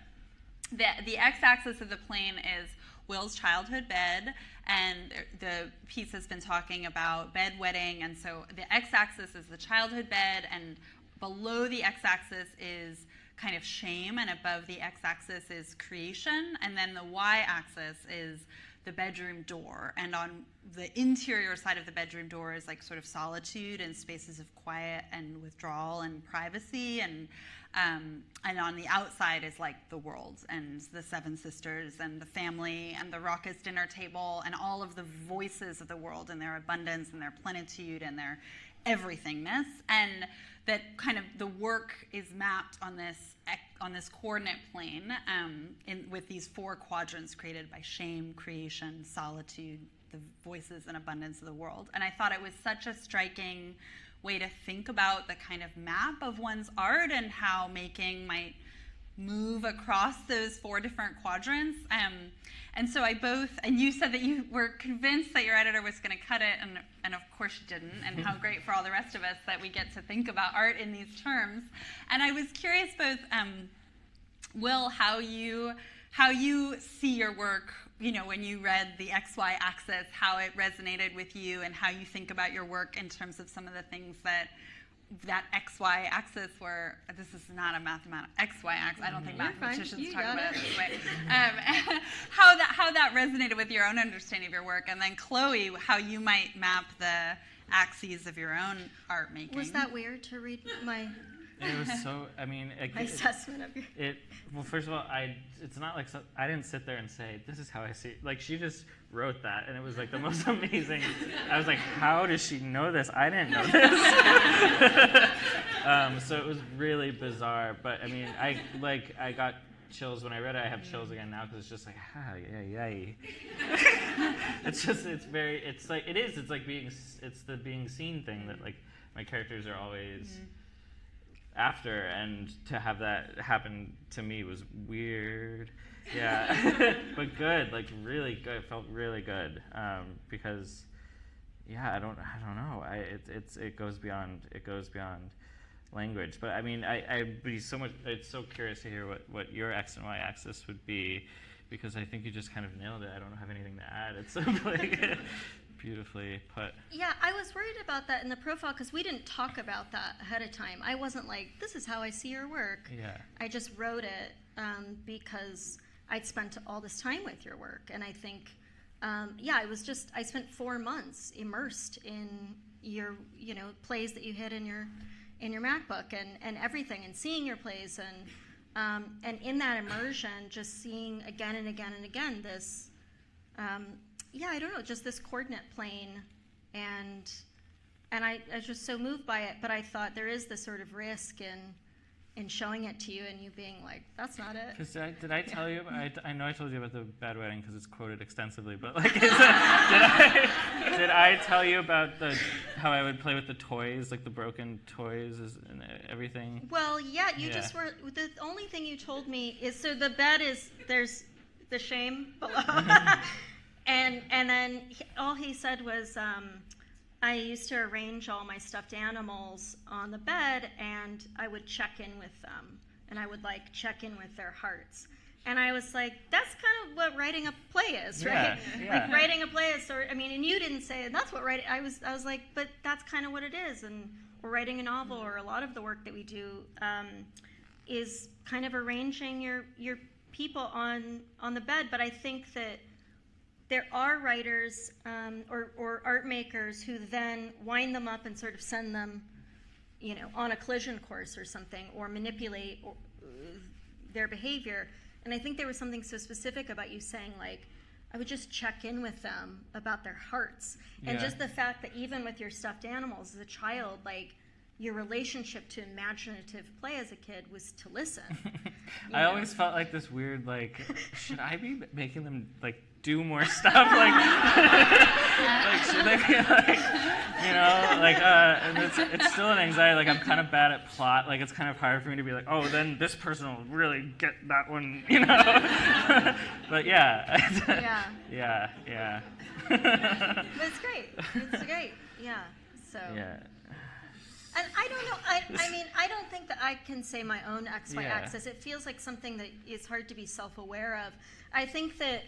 the x-axis of the plane is Will's childhood bed, and the piece has been talking about bedwetting. And so the x-axis is the childhood bed, and below the x-axis is kind of shame, and above the x-axis is creation. And then the y-axis is the bedroom door, and on the interior side of the bedroom door is like sort of solitude and spaces of quiet and withdrawal and privacy, and on the outside is like the world and the seven sisters and the family and the raucous dinner table and all of the voices of the world and their abundance and their plenitude and their everythingness, and that kind of the work is mapped on this on this coordinate plane, with these 4 quadrants created by shame, creation, solitude, the voices and abundance of the world. And I thought it was such a striking way to think about the kind of map of one's art and how making might move across those 4 different quadrants. And so and you said that you were convinced that your editor was going to cut it, and of course she didn't, and how great for all the rest of us that we get to think about art in these terms. And I was curious both, Will, how you see your work, when you read the XY axis, how it resonated with you, and how you think about your work in terms of some of the things that XY axis were. This is not a mathematical XY axis. I don't think mathematicians talk about it this way. How that resonated with your own understanding of your work, and then Chloe, how you might map the axes of your own art making. Was that weird to read my? It was so. I mean, my assessment of your. Well, first of all, it's not like I didn't sit there and say this is how I see it. Like, she just wrote that, and it was like the most amazing. I was like, how does she know this? I didn't know this. So it was really bizarre. But I mean, I got chills when I read it. I have chills again now because it's just like, it's the being seen thing that like my characters are always after, and to have that happen to me was weird. Yeah. But good, like really good. It felt really good, because I don't know. It goes beyond language. But I mean, I'd be it's so curious to hear what your X and Y axis would be, because I think you just kind of nailed it. I don't have anything to add. It's like beautifully put. Yeah, I was worried about that in the profile because we didn't talk about that ahead of time. I wasn't like, this is how I see your work. Yeah. I just wrote it because I'd spent all this time with your work. And I think, I spent 4 months immersed in your, plays that you hid in your MacBook and everything, and seeing your plays, and in that immersion, just seeing again and again and again this, I don't know, just this coordinate plane, and I was just so moved by it. But I thought there is this sort of risk in showing it to you and you being like, that's not it. Because did I tell you? I know I told you about the bad wedding because it's quoted extensively. But like, did I tell you about how I would play with the toys, like the broken toys and everything? Well, you just were. The only thing you told me is, so the bed is, there's the shame below. And then all he said was, I used to arrange all my stuffed animals on the bed, and I would check in with them, and I would check in with their hearts. And I was like, that's kind of what writing a play is, right? Yeah. Like writing a play is and you didn't say it, that's what writing, I was like, but that's kind of what it is. And we're writing a novel, or a lot of the work that we do is kind of arranging your people on the bed. But I think that there are writers or art makers who then wind them up and sort of send them, on a collision course or something, or manipulate their behavior. And I think there was something so specific about you saying, like, I would just check in with them about their hearts. And just the fact that even with your stuffed animals as a child, like, your relationship to imaginative play as a kid was to listen. I always felt like this weird, like, should I be making them, like, do more stuff? Like, like, should they be, like, and it's still an anxiety. Like, I'm kind of bad at plot. Like, it's kind of hard for me to be like, oh, then this person will really get that one, But yeah. Yeah. But it's great. It's great. Yeah. So. Yeah. And I don't know, I don't think that I can say my own XY axis. It feels like something that is hard to be self-aware of. I think that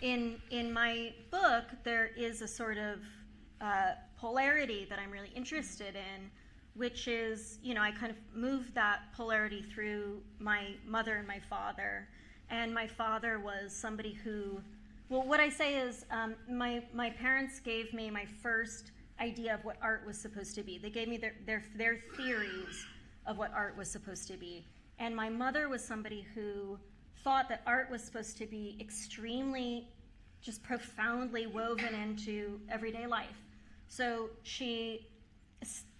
in my book, there is a sort of polarity that I'm really interested in, which is, I kind of moved that polarity through my mother and my father. And my father was somebody who, well, what I say is my parents gave me my first idea of what art was supposed to be. They gave me their theories of what art was supposed to be. And my mother was somebody who thought that art was supposed to be extremely, just profoundly woven into everyday life. So she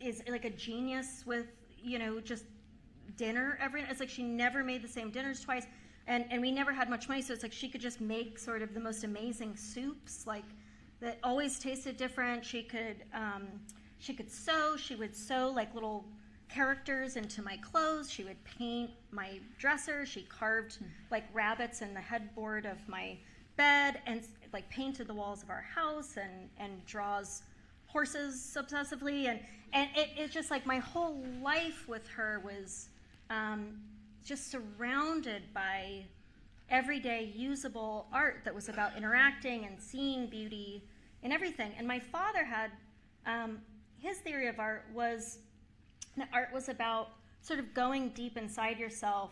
is like a genius with, just dinner every night. It's like she never made the same dinners twice. And we never had much money, so it's like she could just make sort of the most amazing soups, like that always tasted different. She could sew. She would sew like little characters into my clothes. She would paint my dresser. She carved like rabbits in the headboard of my bed and like painted the walls of our house and draws horses obsessively. And it's just like my whole life with her was just surrounded by everyday usable art that was about interacting and seeing beauty in everything. And my father had, his theory of art was that art was about sort of going deep inside yourself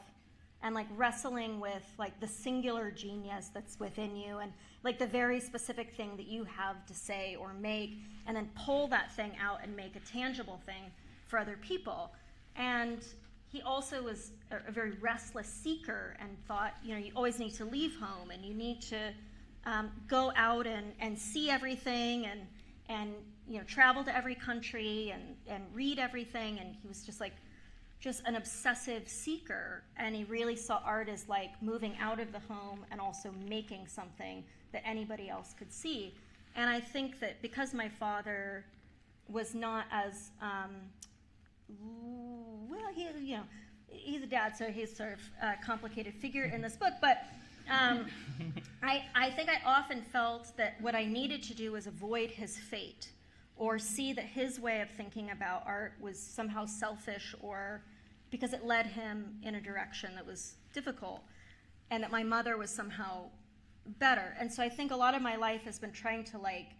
and like wrestling with like the singular genius that's within you and like the very specific thing that you have to say or make, and then pull that thing out and make a tangible thing for other people. And he also was a very restless seeker and thought, you always need to leave home and you need to go out and see everything and travel to every country and read everything. And he was just an obsessive seeker. And he really saw art as like moving out of the home and also making something that anybody else could see. And I think that because my father was not as well, he's a dad, so he's sort of a complicated figure in this book. But I think I often felt that what I needed to do was avoid his fate, or see that his way of thinking about art was somehow selfish, or because it led him in a direction that was difficult, and that my mother was somehow better. And so I think a lot of my life has been trying to like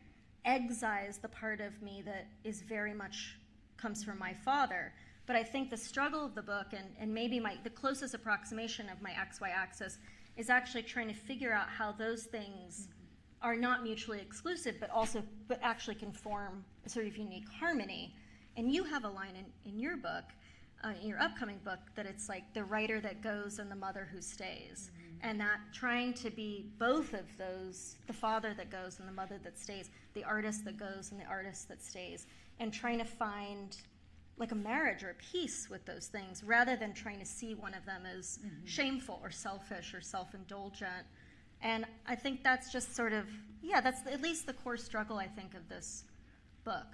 excise the part of me that is very much comes from my father. But I think the struggle of the book, and maybe the closest approximation of my XY axis, is actually trying to figure out how those things are not mutually exclusive, but actually can form a sort of unique harmony. And you have a line in your book, in your upcoming book, that it's like the writer that goes and the mother who stays. And that trying to be both of those, the father that goes and the mother that stays, the artist that goes and the artist that stays, and trying to find like a marriage or a peace with those things, rather than trying to see one of them as shameful or selfish or self-indulgent. And I think that's just sort of, that's at least the core struggle, I think, of this book.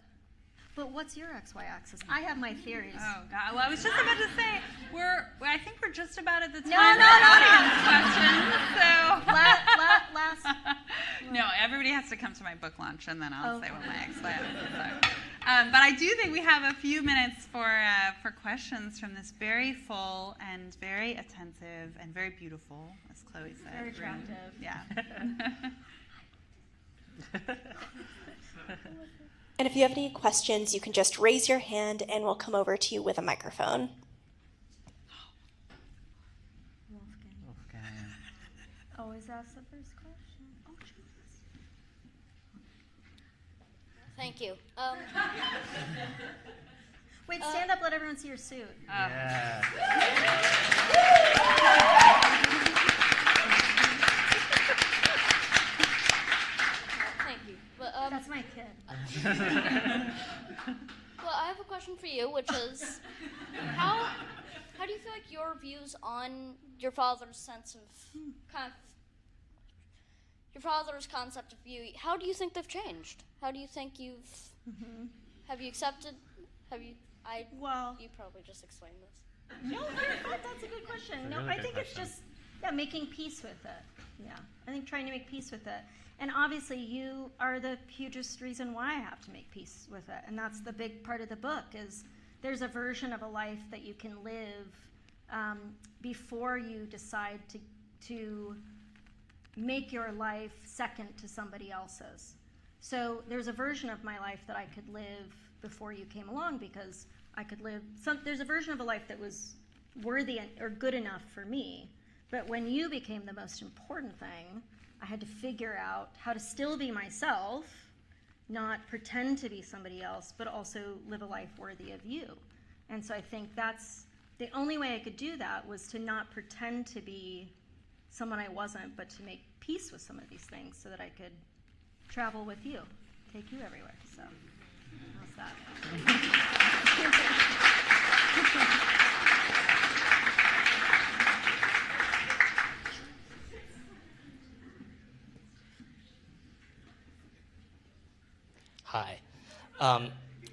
But what's your XY axis? I have my theories. Oh, God. Well, I was just about to say, I think we're just about at the time No. audience questions, so. Last. No, everybody has to come to my book launch, and then I'll say what my XY axis are. But I do think we have a few minutes for questions from this very full and very attentive and very beautiful, as Chloe said. Very attractive. Yeah. And if you have any questions, you can just raise your hand and we'll come over to you with a microphone. Wolfgang. Always ask the first question. Oh, Thank you. Wait, stand up, let everyone see your suit. Yeah. Thank you. But, That's my kid. well, I have a question for you, which is, how do you feel like your views on your father's sense of your father's concept of beauty, how do you think they've changed? How do you think have you accepted, you probably just explained this. No, that's a good question. No, really I good think question. it's just, making peace with it. Yeah, I think trying to make peace with it. And obviously you are the hugest reason why I have to make peace with it. And that's the big part of the book, is there's a version of a life that you can live before you decide to make your life second to somebody else's. So there's a version of my life that I could live before you came along, because I could live there's a version of a life that was worthy or good enough for me. But when you became the most important thing, I had to figure out how to still be myself, not pretend to be somebody else, but also live a life worthy of you. And so I think that's the only way I could do that, was to not pretend to be someone I wasn't, but to make peace with some of these things so that I could travel with you, take you everywhere. So how's that? Hi.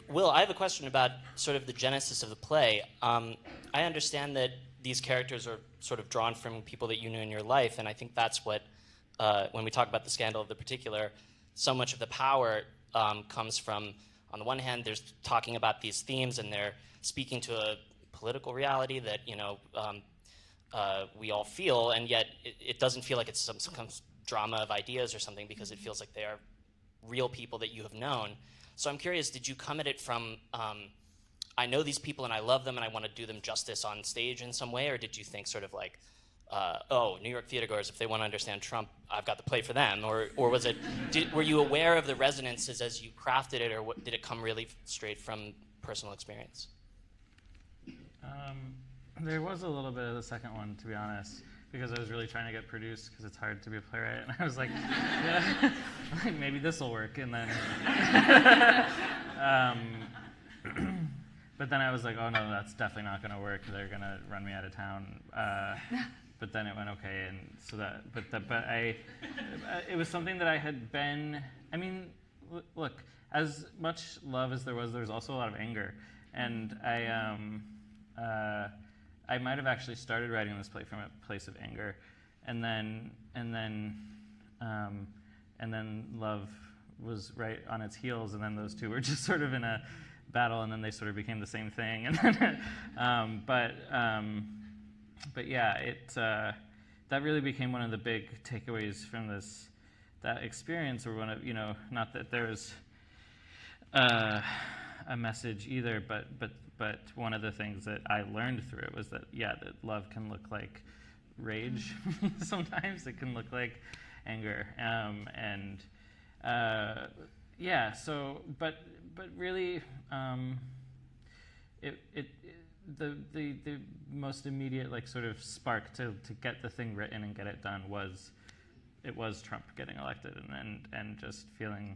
Will, I have a question about sort of the genesis of the play. I understand that these characters are sort of drawn from people that you knew in your life, and I think that's what, when we talk about the scandal of the particular, so much of the power comes from, on the one hand, there's talking about these themes, and they're speaking to a political reality that, we all feel, and yet it doesn't feel like it's some kind of drama of ideas or something, because it feels like they are real people that you have known. So I'm curious, did you come at it from, I know these people and I love them and I want to do them justice on stage in some way, or did you think sort of like, New York theatergoers, if they want to understand Trump, I've got the play for them, or was it, were you aware of the resonances as you crafted it, or did it come really straight from personal experience? There was a little bit of the second one, to be honest, because I was really trying to get produced, because it's hard to be a playwright, and I was like, yeah, maybe this will work, and then, but then I was like, oh no, that's definitely not going to work. They're going to run me out of town. But then it went okay, and so that, it was something that I had been. I mean, look, as much love as there was also a lot of anger, and I might have actually started writing this play from a place of anger, and then love was right on its heels, and then those two were just sort of in a battle, and then they sort of became the same thing, and then, but yeah, that really became one of the big takeaways from that experience, or one of, not that there was a message either, but one of the things that I learned through it was that, yeah, that love can look like rage. Sometimes it can look like anger, yeah. So, but really, the most immediate, like, sort of spark to get the thing written and get it done was Trump getting elected, and just feeling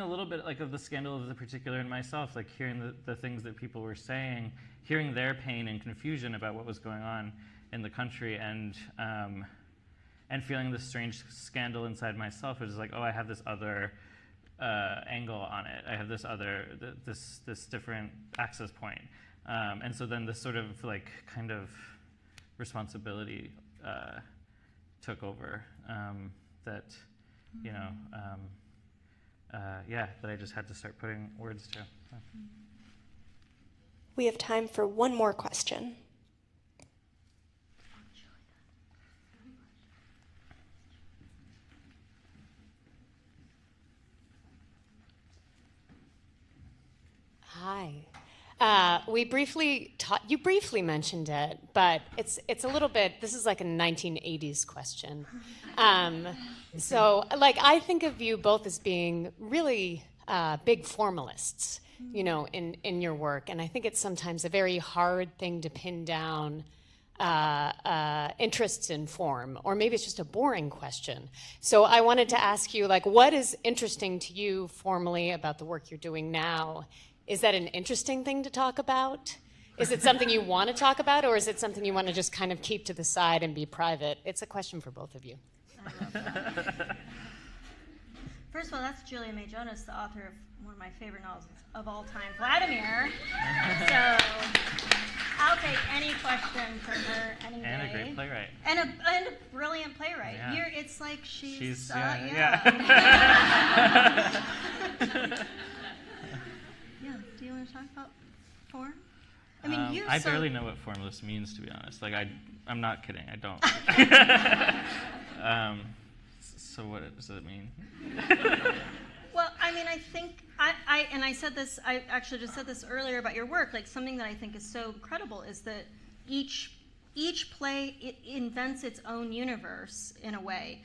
a little bit like of the scandal of the particular in myself, like hearing the things that people were saying, hearing their pain and confusion about what was going on in the country, and feeling this strange scandal inside myself, which is like, oh, I have this other angle on it. I have this other, this different access point. And so then this sort of like kind of responsibility took over, that, that I just had to start putting words to. So. We have time for one more question. Hi. You briefly mentioned it, but it's a little bit, this is like a 1980s question. So, like, I think of you both as being really big formalists, in your work, and I think it's sometimes a very hard thing to pin down interests in form, or maybe it's just a boring question. So I wanted to ask you, like, what is interesting to you formally about the work you're doing now? Is that an interesting thing to talk about? Is it something you want to talk about, or is it something you want to just kind of keep to the side and be private? It's a question for both of you. First of all, that's Julia May Jonas, the author of one of my favorite novels of all time, Vladimir. So I'll take any question from her any day. And a great playwright. And a brilliant playwright. Yeah. It's like she's yeah. Yeah. Do you want to talk about form? I mean, I barely know what formalist means, to be honest. Like, I'm not kidding. I don't. So what does it mean? Well, I mean, I think I said this. I actually just said this earlier about your work. Like, something that I think is so incredible is that each play invents its own universe in a way.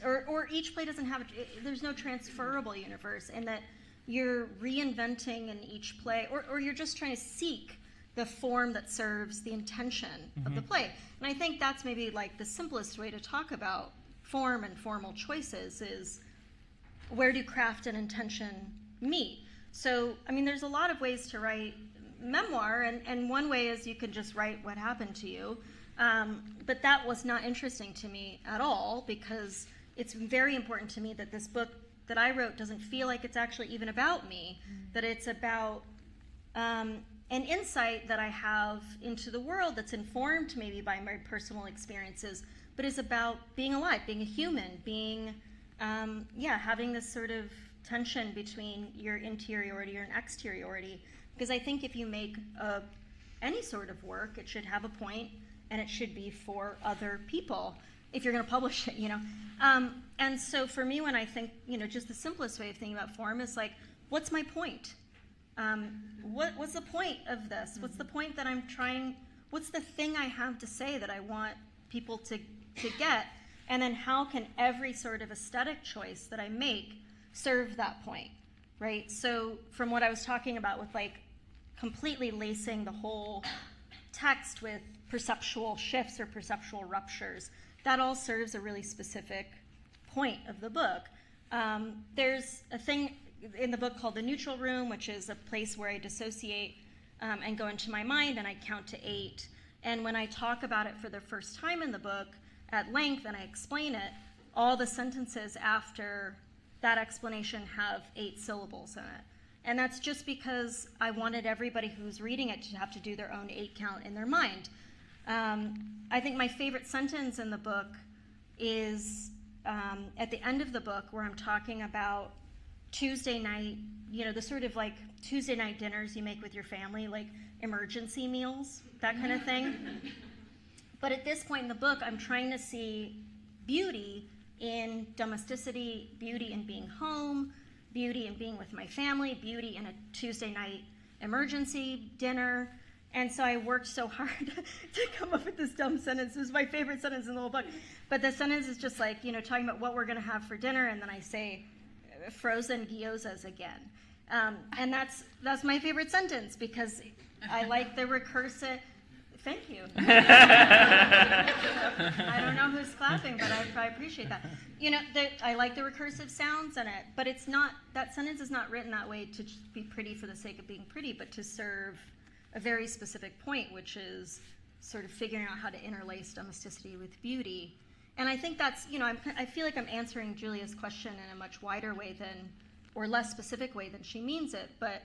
Or each play doesn't have there's no transferable universe, and that you're reinventing in each play, or you're just trying to seek the form that serves the intention of the play. And I think that's maybe like the simplest way to talk about form and formal choices is, where do craft and intention meet? So, I mean, there's a lot of ways to write memoir, and one way is you can just write what happened to you. But that was not interesting to me at all, because it's very important to me that this book that I wrote doesn't feel like it's actually even about me, that it's about an insight that I have into the world that's informed maybe by my personal experiences, but is about being alive, being a human, being, having this sort of tension between your interiority and exteriority. Because I think if you make any sort of work, it should have a point, and it should be for other people if you're going to publish it, And so for me, when I think, just the simplest way of thinking about form is like, what's my point? What's the point of this? What's the point that I'm trying, what's the thing I have to say that I want people to get? And then how can every sort of aesthetic choice that I make serve that point, right? So from what I was talking about with like completely lacing the whole text with perceptual shifts or perceptual ruptures, that all serves a really specific point of the book. There's a thing in the book called the neutral room, which is a place where I dissociate and go into my mind, and I count to 8. And when I talk about it for the first time in the book at length and I explain it, all the sentences after that explanation have 8 syllables in it. And that's just because I wanted everybody who's reading it to have to do their own 8 count in their mind. I think my favorite sentence in the book is at the end of the book, where I'm talking about Tuesday night, the sort of like Tuesday night dinners you make with your family, like emergency meals, that kind of thing. But at this point in the book, I'm trying to see beauty in domesticity, beauty in being home, beauty in being with my family, beauty in a Tuesday night emergency dinner. And so I worked so hard to come up with this dumb sentence. It was my favorite sentence in the whole book. But the sentence is just like, talking about what we're going to have for dinner, and then I say, frozen gyozas again. And that's my favorite sentence, because I like the recursive. Thank you. I don't know who's clapping, but I appreciate that. I like the recursive sounds in it, but it's not, that sentence is not written that way to just be pretty for the sake of being pretty, but to serve a very specific point, which is sort of figuring out how to interlace domesticity with beauty. And I think that's, I feel like I'm answering Julia's question in a much wider way or less specific way than she means it, but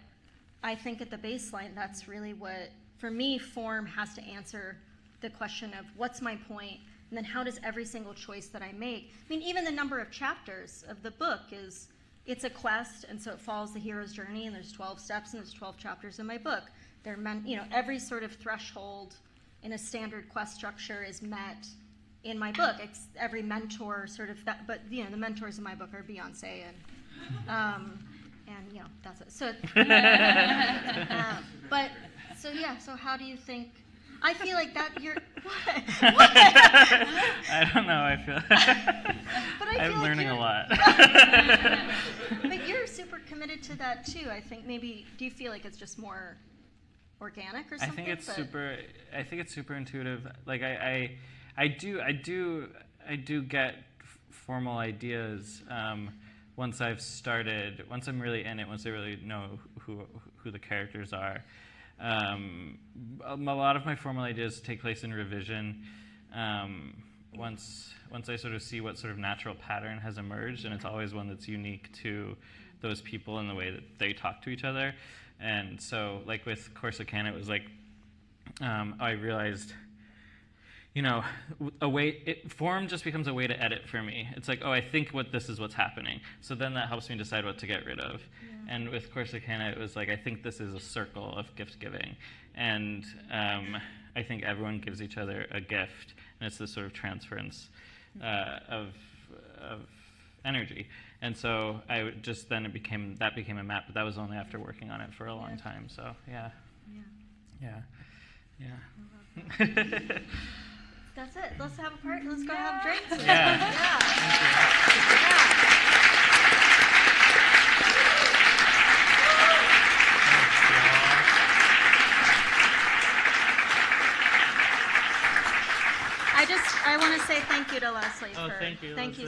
I think at the baseline, that's really what, for me, form has to answer the question of what's my point, and then how does every single choice that I make, even the number of chapters of the book it's a quest, and so it follows the hero's journey, and there's 12 steps, and there's 12 chapters in my book. They're meant, every sort of threshold in a standard quest structure is met in my book. Every mentor sort of that, but the mentors in my book are Beyonce and that's it. So, so how do you think? I feel like that you're. What? I don't know. I feel. I'm like learning a lot. But you're super committed to that too. I think maybe. Do you feel like it's just more organic or something? I think it's super intuitive. Like I do get formal ideas once I'm really in it, once I really know who the characters are. A lot of my formal ideas take place in revision. Once I sort of see what sort of natural pattern has emerged, and it's always one that's unique to those people in the way that they talk to each other. And so, like with Corsicana, it was like I realized, form just becomes a way to edit for me. It's like, I think this is what's happening. So then that helps me decide what to get rid of. Yeah. And with Corsicana, it was like, I think this is a circle of gift giving. And I think everyone gives each other a gift, and it's this sort of transference of energy. And so it became a map, but that was only after working on it for a long time. So yeah. That's it. Let's have a party. Let's go have drinks. I want to say thank you to Leslie. Thank you. Thank you.